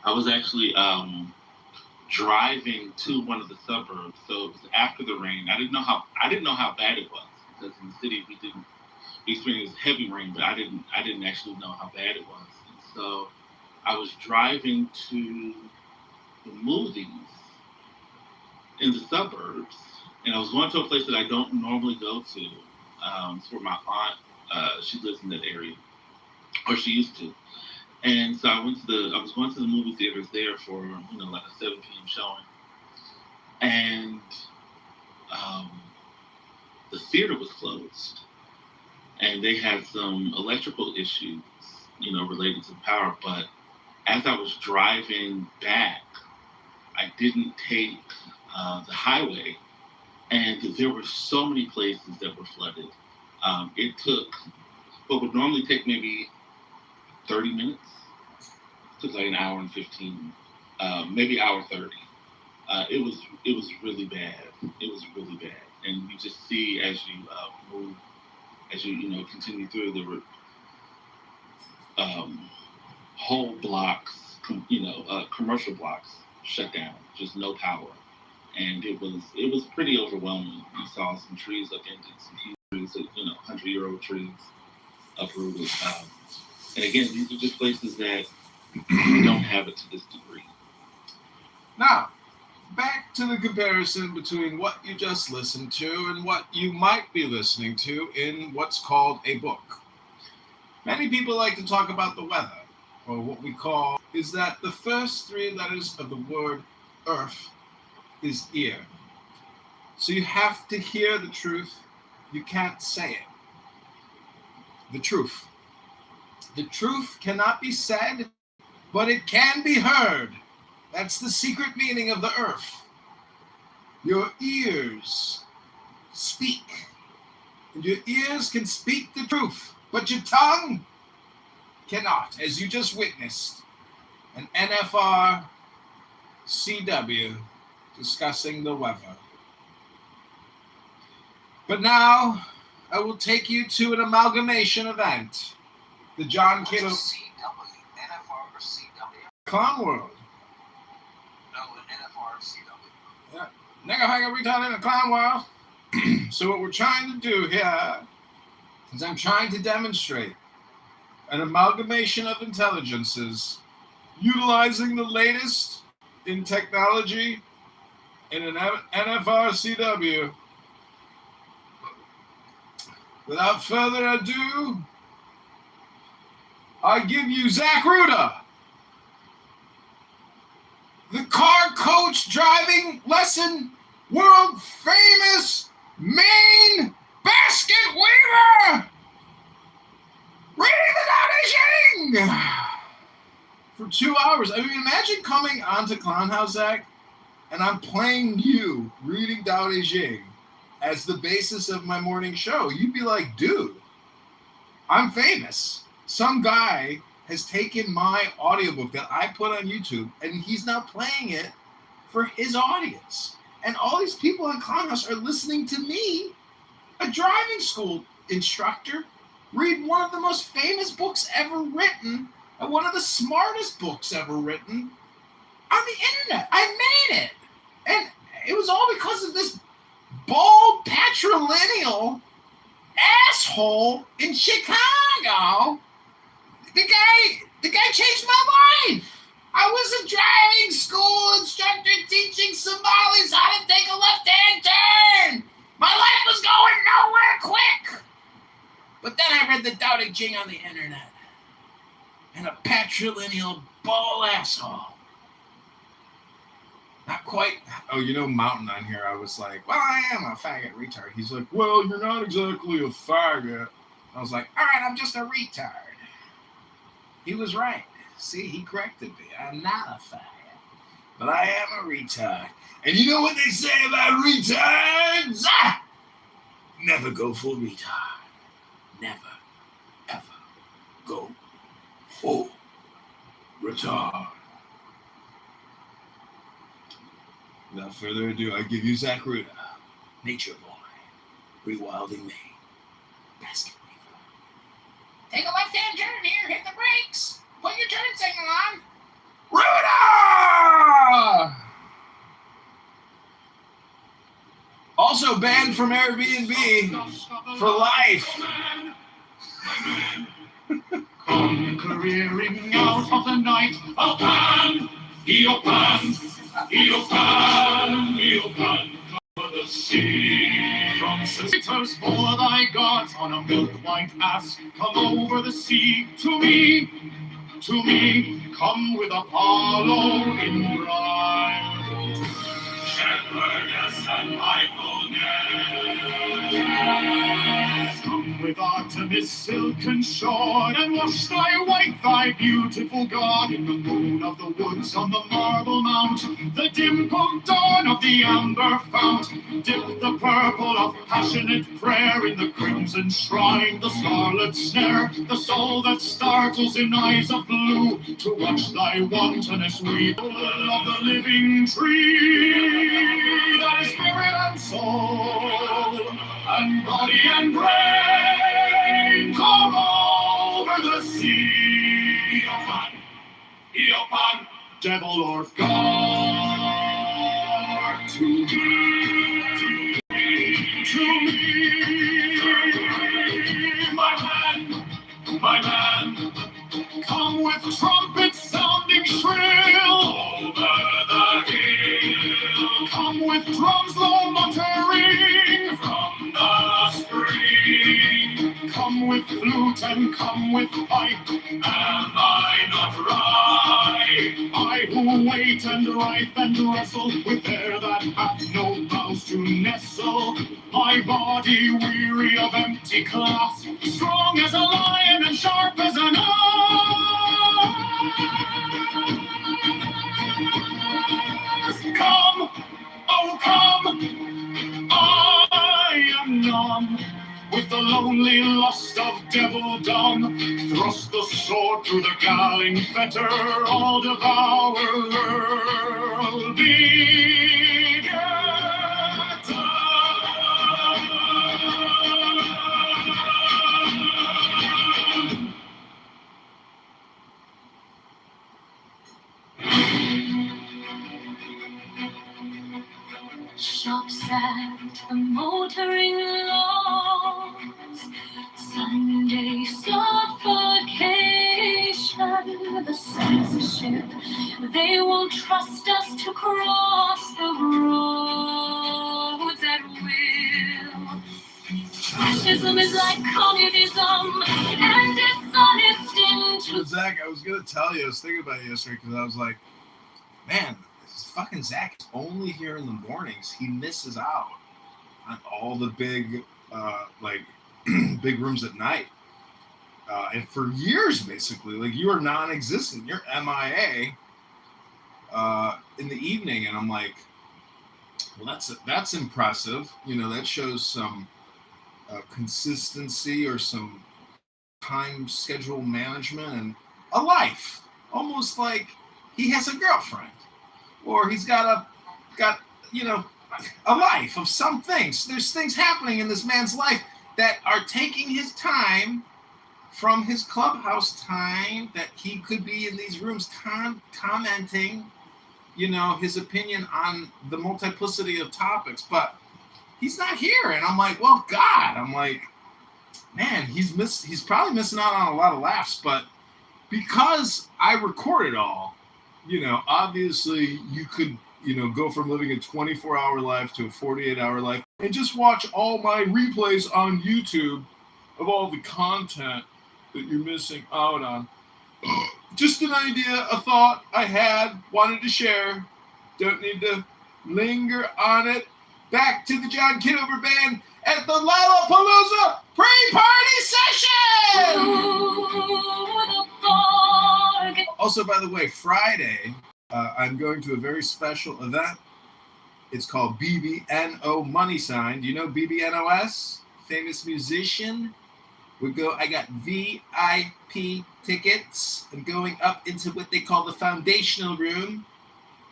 I was actually driving to one of the suburbs, so it was after the rain. I didn't know how bad it was because in the city we experienced heavy rain, but I didn't actually know how bad it was. And so I was driving to the movies in the suburbs, and I was going to a place that I don't normally go to. It's where my aunt she lives in that area, or she used to. And so I was going to the movie theaters there for, like a 7 p.m. showing. And the theater was closed. And they had some electrical issues, related to the power. But as I was driving back, I didn't take the highway. And there were so many places that were flooded. It took what would normally take maybe 30 minutes. It took like an hour and 15, maybe hour 30. It was really bad. It was really bad. And you just see as you move, as you continue through, there were whole blocks, commercial blocks shut down, just no power. And it was pretty overwhelming. You saw some trees upended, some huge trees, 100-year-old trees uprooted. And again, these are just places that don't have it to this degree. Now, back to the comparison between what you just listened to and what you might be listening to in what's called a book. Many people like to talk about the weather, or what we call is that the first 3 letters of the word earth is ear. So you have to hear the truth. You can't say it. The truth. The truth cannot be said, but it can be heard. That's the secret meaning of the earth. Your ears speak, and your ears can speak the truth, but your tongue cannot, as you just witnessed. an NFR CW discussing the weather. But now, I will take you to an amalgamation event. The John Kitover NFR CW? Clown World. No, an NFR CW. Yeah. Nigga, I got retarded in the clown world. So what we're trying to do here is I'm trying to demonstrate an amalgamation of intelligences utilizing the latest in technology in an NFR CW. Without further ado, I give you Zach Ruda, the car coach driving lesson world famous Maine basket weaver, reading the Dao De Jing for 2 hours. I mean, imagine coming onto Clown House, Zach, and I'm playing you reading Dao De Jing as the basis of my morning show. You'd be like, dude, I'm famous. Some guy has taken my audiobook that I put on YouTube and he's now playing it for his audience. And all these people in Clown House are listening to me, a driving school instructor, read one of the most famous books ever written and one of the smartest books ever written on the internet. I made it. And it was all because of this bald patrilineal asshole in Chicago. The guy changed my life. I was a driving school instructor teaching Somalis how to take a left-hand turn. My life was going nowhere quick. But then I read the Dao De Jing on the internet. And a patrilineal bald asshole. Not quite. Oh, you know, Mountain on here, I was like, well, I am a faggot retard. He's like, well, you're not exactly a faggot. I was like, all right, I'm just a retard. He was right. See, he corrected me. I'm not a faggot, but I am a retard. And you know what they say about retards? Ah! Never go full retard. Never, ever go full retard. Without further ado, I give you Zach Ruda, Nature Boy, Rewilding Maine, Basket Weaver. Take a left-hand turn here, hit the brakes. Put your turn signal on. Ruda! Also banned from Airbnb for life. Come careering out of the night, a pan, Eopan, Eopan, Eopan, cover the sea. From sisters for thy gods on a milk-white ass, come over the sea to me, come with Apollo in bridal. Shepherdess and mindfulness, come with Artemis silken shod, and wash thy white, thy beautiful god, in the moon of the woods on the marble mount, the dimpled dawn of the amber fount. Dip the purple of passionate prayer in the crimson shrine, the scarlet snare, the soul that startles in eyes of blue, to watch thy wantonness weep of the living tree, thy spirit and soul, and body and brain, come over the sea. Eopan, Eopan, devil or god, to me, my man, come with trumpets sounding shrill over the hill. Come with drums low muttering from the spring. Come with flute and come with pipe. Am I not right? I who wait and writhe and wrestle with air that hath no bounds to nestle. My body weary of empty clasp, strong as a lion and sharp as an ass. Come, oh come, I am numb with the lonely lust of devildom, thrust the sword through the galling fetter, all devour world begetter. Shops at the motoring lawns, Sunday suffocation, the censorship. They won't trust us to cross the roads at will. Fascism is like communism and dishonest into. Zach, I was gonna tell you, I was thinking about it yesterday because I was like, man, this fucking Zach is only here in the mornings. He misses out on all the big, big rooms at night. And for years, basically, like you are non-existent. You're MIA in the evening, and I'm like, well, that's impressive. You know, that shows some consistency or some time schedule management and a life, almost like he has a girlfriend or he's got a life of some things. There's things happening in this man's life that are taking his time from his clubhouse time that he could be in these rooms commenting, his opinion on the multiplicity of topics, but he's not here. And I'm like, well, God, man, he's probably missing out on a lot of laughs, but because I record it all, obviously you could, go from living a 24-hour life to a 48-hour life and just watch all my replays on YouTube of all the content that you're missing out on. Just an idea, a thought I had, wanted to share. Don't need to linger on it. Back to the John Kitover Band at the Lollapalooza pre-party session! Also, by the way, Friday, I'm going to a very special event. It's called BBNO Money Sign. Do you know BBNOS? Famous musician. I got VIP tickets. I'm going up into what they call the foundational room,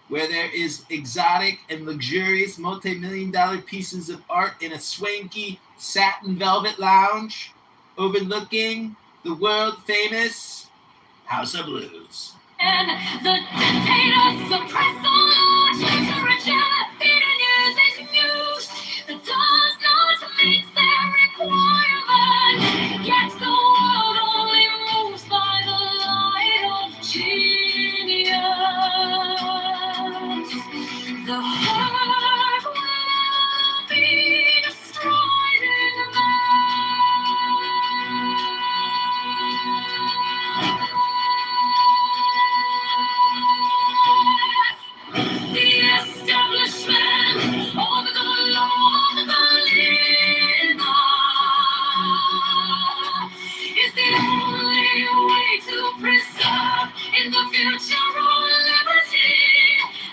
where there is exotic and luxurious multi-million-dollar pieces of art in a swanky satin velvet lounge overlooking the world-famous House of Blues. And the dictator suppress all literature, theater, news, and news that does not meet their requirement. Yet the world only moves by the light of genius. The heart will be destroyed in the establishment of the law of the is the only way to preserve in the future all liberty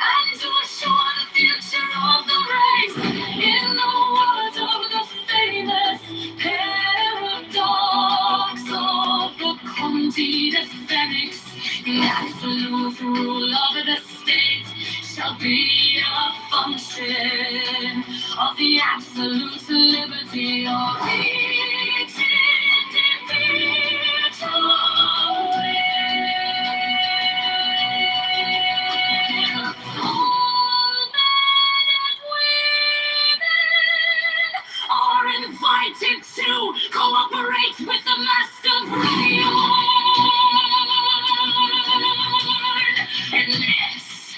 and to assure the future of the race. In the words of the famous paradox of the Conti Descendants, the absolute rule of the state shall be a function of the absolute liberty of each individual. All men and women are invited to cooperate with the master brain in this,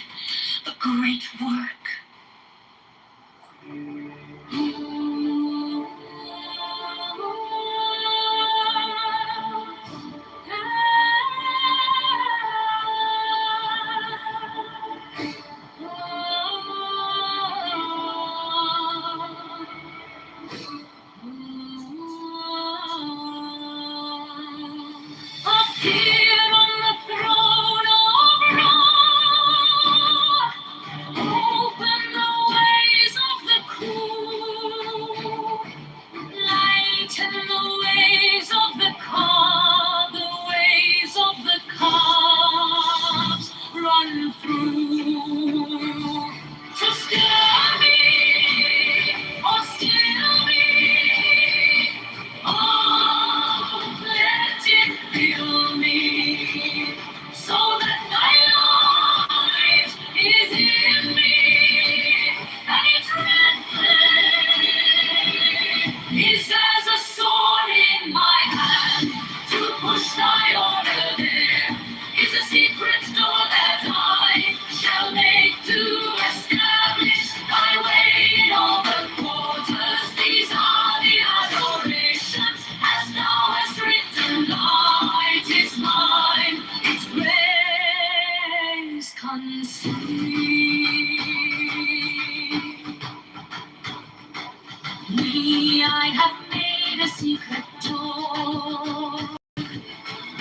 the great work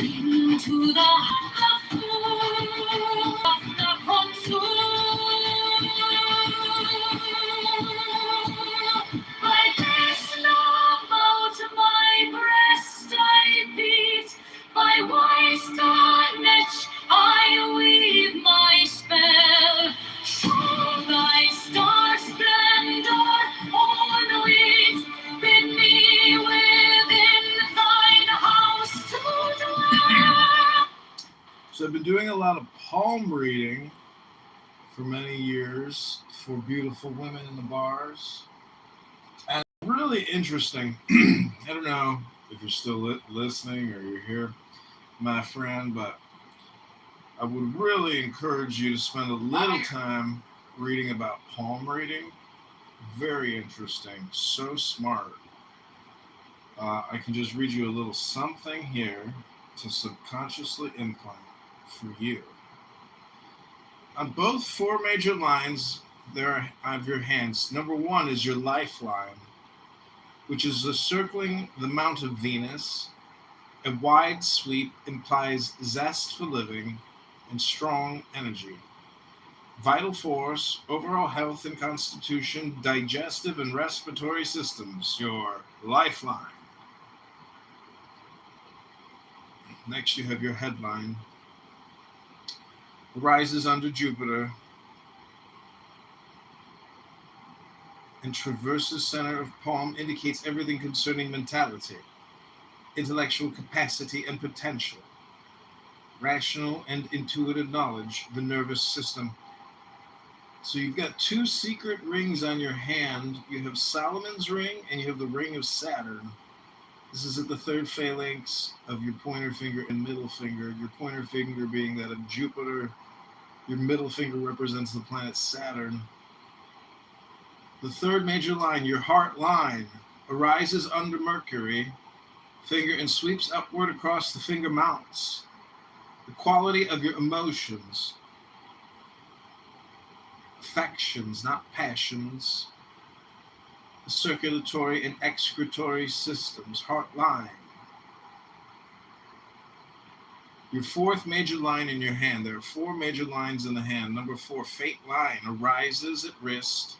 into the by this love out my breast I beat, by wise darkness I weave my spell. Show thy star splendor on it, bid me within thine house to dwell. So I've been doing a lot of palm reading for many years for beautiful women in the bars. And really interesting. I don't know if you're still listening or you're here, my friend, but I would really encourage you to spend a little time reading about palm reading. Very interesting, so smart. I can just read you a little something here to subconsciously implant for you. On both four major lines there of your hands, number one is your lifeline, which is the circling the mount of Venus. A wide sweep implies zest for living and strong energy. Vital force, overall health and constitution, digestive and respiratory systems, your lifeline. Next, you have your headline. Rises under Jupiter and traverses center of palm, indicates everything concerning mentality, intellectual capacity and potential, rational and intuitive knowledge, the nervous system. So you've got two secret rings on your hand. You have Solomon's ring and you have the ring of Saturn. This is at the third phalanx of your pointer finger and middle finger. Your pointer finger being that of Jupiter. Your middle finger represents the planet Saturn. The third major line, your heart line, arises under Mercury finger and sweeps upward across the finger mounts. The quality of your emotions, affections, not passions, the circulatory and excretory systems, heart line. Your fourth major line in your hand, there are four major lines in the hand. Number 4, fate line, arises at wrist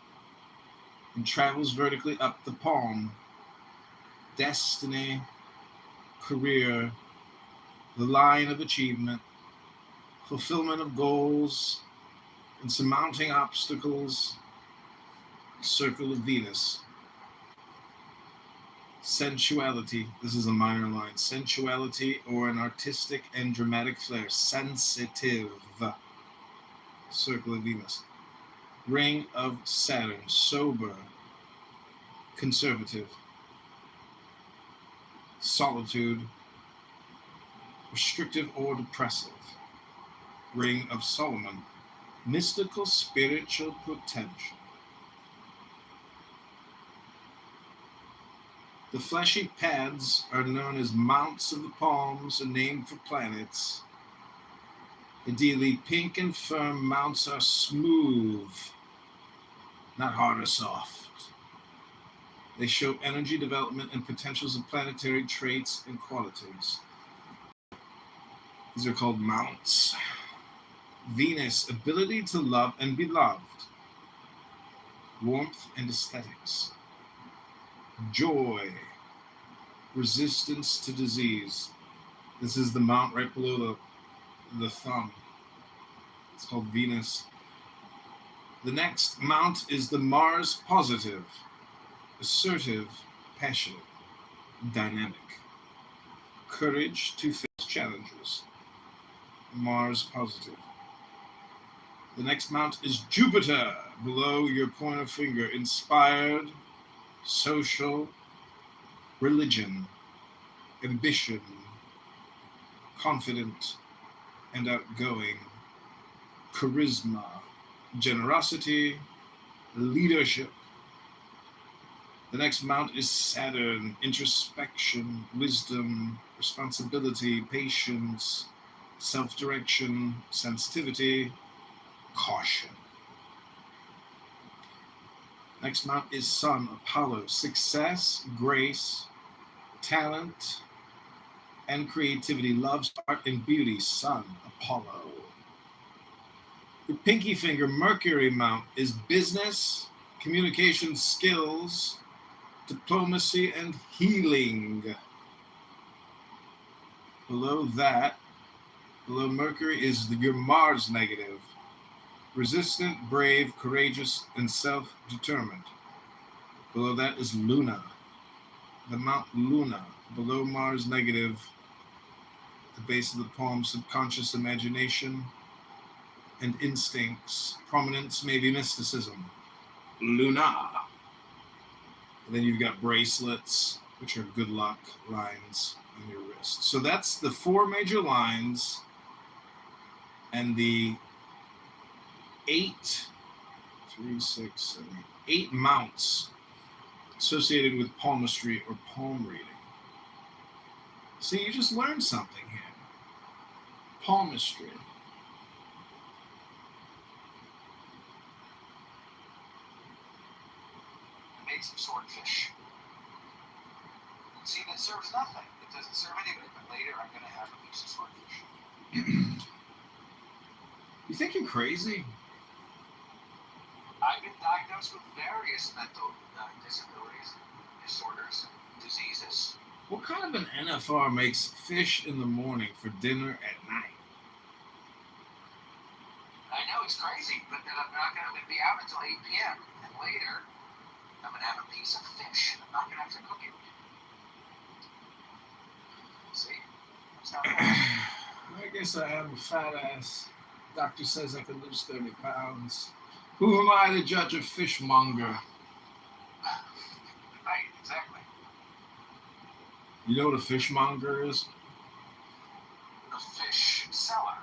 and travels vertically up the palm. Destiny, career, the line of achievement, fulfillment of goals, and surmounting obstacles, circle of Venus. Sensuality, this is a minor line, sensuality or an artistic and dramatic flair, sensitive, circle of Venus. Ring of Saturn, sober, conservative. Solitude, restrictive or depressive. Ring of Solomon, mystical, spiritual potential. The fleshy pads are known as mounts of the palms, a name for planets. Ideally, pink and firm mounts are smooth, not hard or soft. They show energy development and potentials of planetary traits and qualities. These are called mounts. Venus, ability to love and be loved. Warmth and aesthetics. Joy, resistance to disease. This is the mount right below the thumb. It's called Venus. The next mount is the Mars positive. Assertive, passionate, dynamic. Courage to face challenges. Mars positive. The next mount is Jupiter, below your pointer finger. Inspired, social, religion, ambition, confident and outgoing, charisma, generosity, leadership. The next mount is Saturn, introspection, wisdom, responsibility, patience, self-direction, sensitivity, caution. Next mount is Sun, Apollo, success, grace, talent, and creativity, loves art and beauty, Sun, Apollo. Your pinky finger, Mercury mount, is business, communication skills, diplomacy, and healing. Below that, below Mercury, is your Mars negative, resistant, brave, courageous, and self-determined. Below that is Luna, the Mount Luna. Below Mars negative, the base of the poem, subconscious imagination and instincts. Prominence, maybe mysticism. Luna. And then you've got bracelets, which are good luck lines on your wrist. So that's the 4 major lines and the 8 mounts associated with palmistry or palm reading. See, you just learned something here. Palmistry. I made some swordfish. See, that serves nothing. It doesn't serve anybody, but later I'm going to have a piece of swordfish. You think you're crazy? I've been diagnosed with various mental disabilities, disorders, diseases. What kind of an NFR makes fish in the morning for dinner at night? I know it's crazy, but then I'm not going to be out until 8 p.m. And later, I'm going to have a piece of fish. I'm not going to have to cook it. See? It's not I guess I am a fat ass. Doctor says I can lose 30 pounds. Who am I to judge a fishmonger? Right, exactly. You know what a fishmonger is? A fish seller.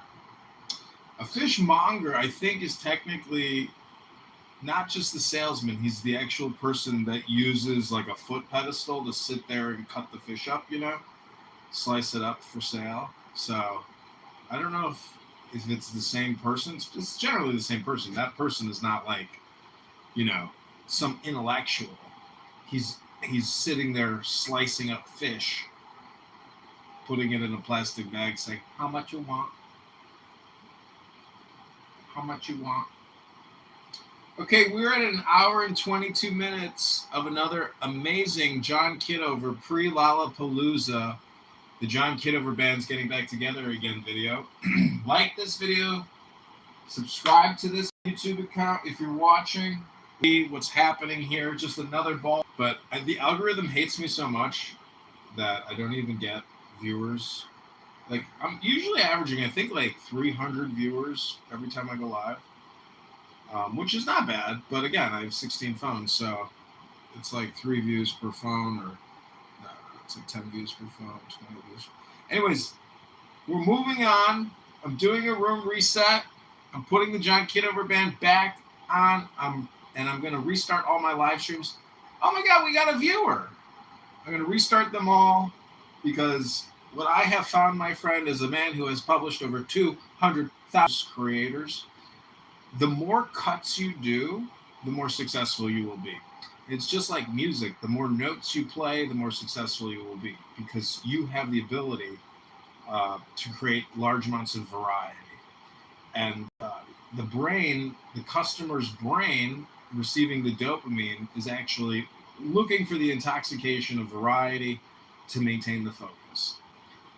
A fishmonger, I think, is technically not just the salesman. He's the actual person that uses like a foot pedestal to sit there and cut the fish up, you know? Slice it up for sale. So I don't know if it's the same person. It's generally the same person. That person is not like, you know, some intellectual. He's sitting there slicing up fish, putting it in a plastic bag, saying, "How much you want? How much you want?" Okay, we're at an hour and 22 minutes of another amazing John Kitover pre-Lollapalooza. The John Kitover Band's getting back together again video. Like this video, subscribe to this YouTube account if you're watching. See what's happening here, just another ball. But the algorithm hates me so much that I don't even get viewers. Like, I'm usually averaging, I think, like 300 viewers every time I go live, which is not bad. But again, I have 16 phones, so it's like 3 views per phone, or it's like 10 views per phone, 20 views. Anyways, we're moving on. I'm doing a room reset. I'm putting the John Kitover Band back on. And I'm going to restart all my live streams. Oh my God, we got a viewer. I'm going to restart them all because what I have found, my friend, is a man who has published over 200,000 creators. The more cuts you do, the more successful you will be. It's just like music. The more notes you play, the more successful you will be because you have the ability to create large amounts of variety. And the brain, the customer's brain, receiving the dopamine is actually looking for the intoxication of variety to maintain the focus.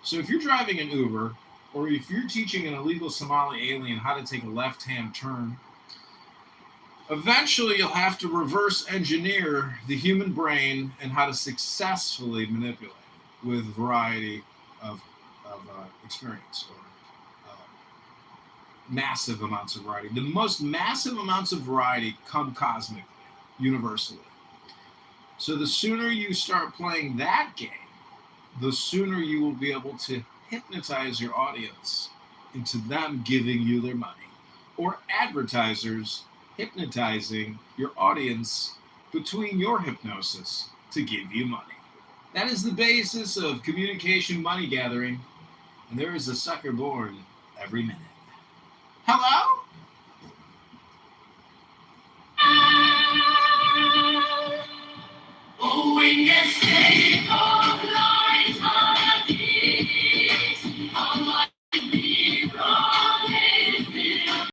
So if you're driving an Uber, or if you're teaching an illegal Somali alien how to take a left-hand turn, eventually you'll have to reverse engineer the human brain and how to successfully manipulate it with variety of experience or massive amounts of variety. The most massive amounts of variety come cosmically, universally. So the sooner you start playing that game, the sooner you will be able to hypnotize your audience into them giving you their money, or advertisers hypnotizing your audience between your hypnosis to give you money. That is the basis of communication money gathering, and there is a sucker born every minute. Hello? Oh, we can stay.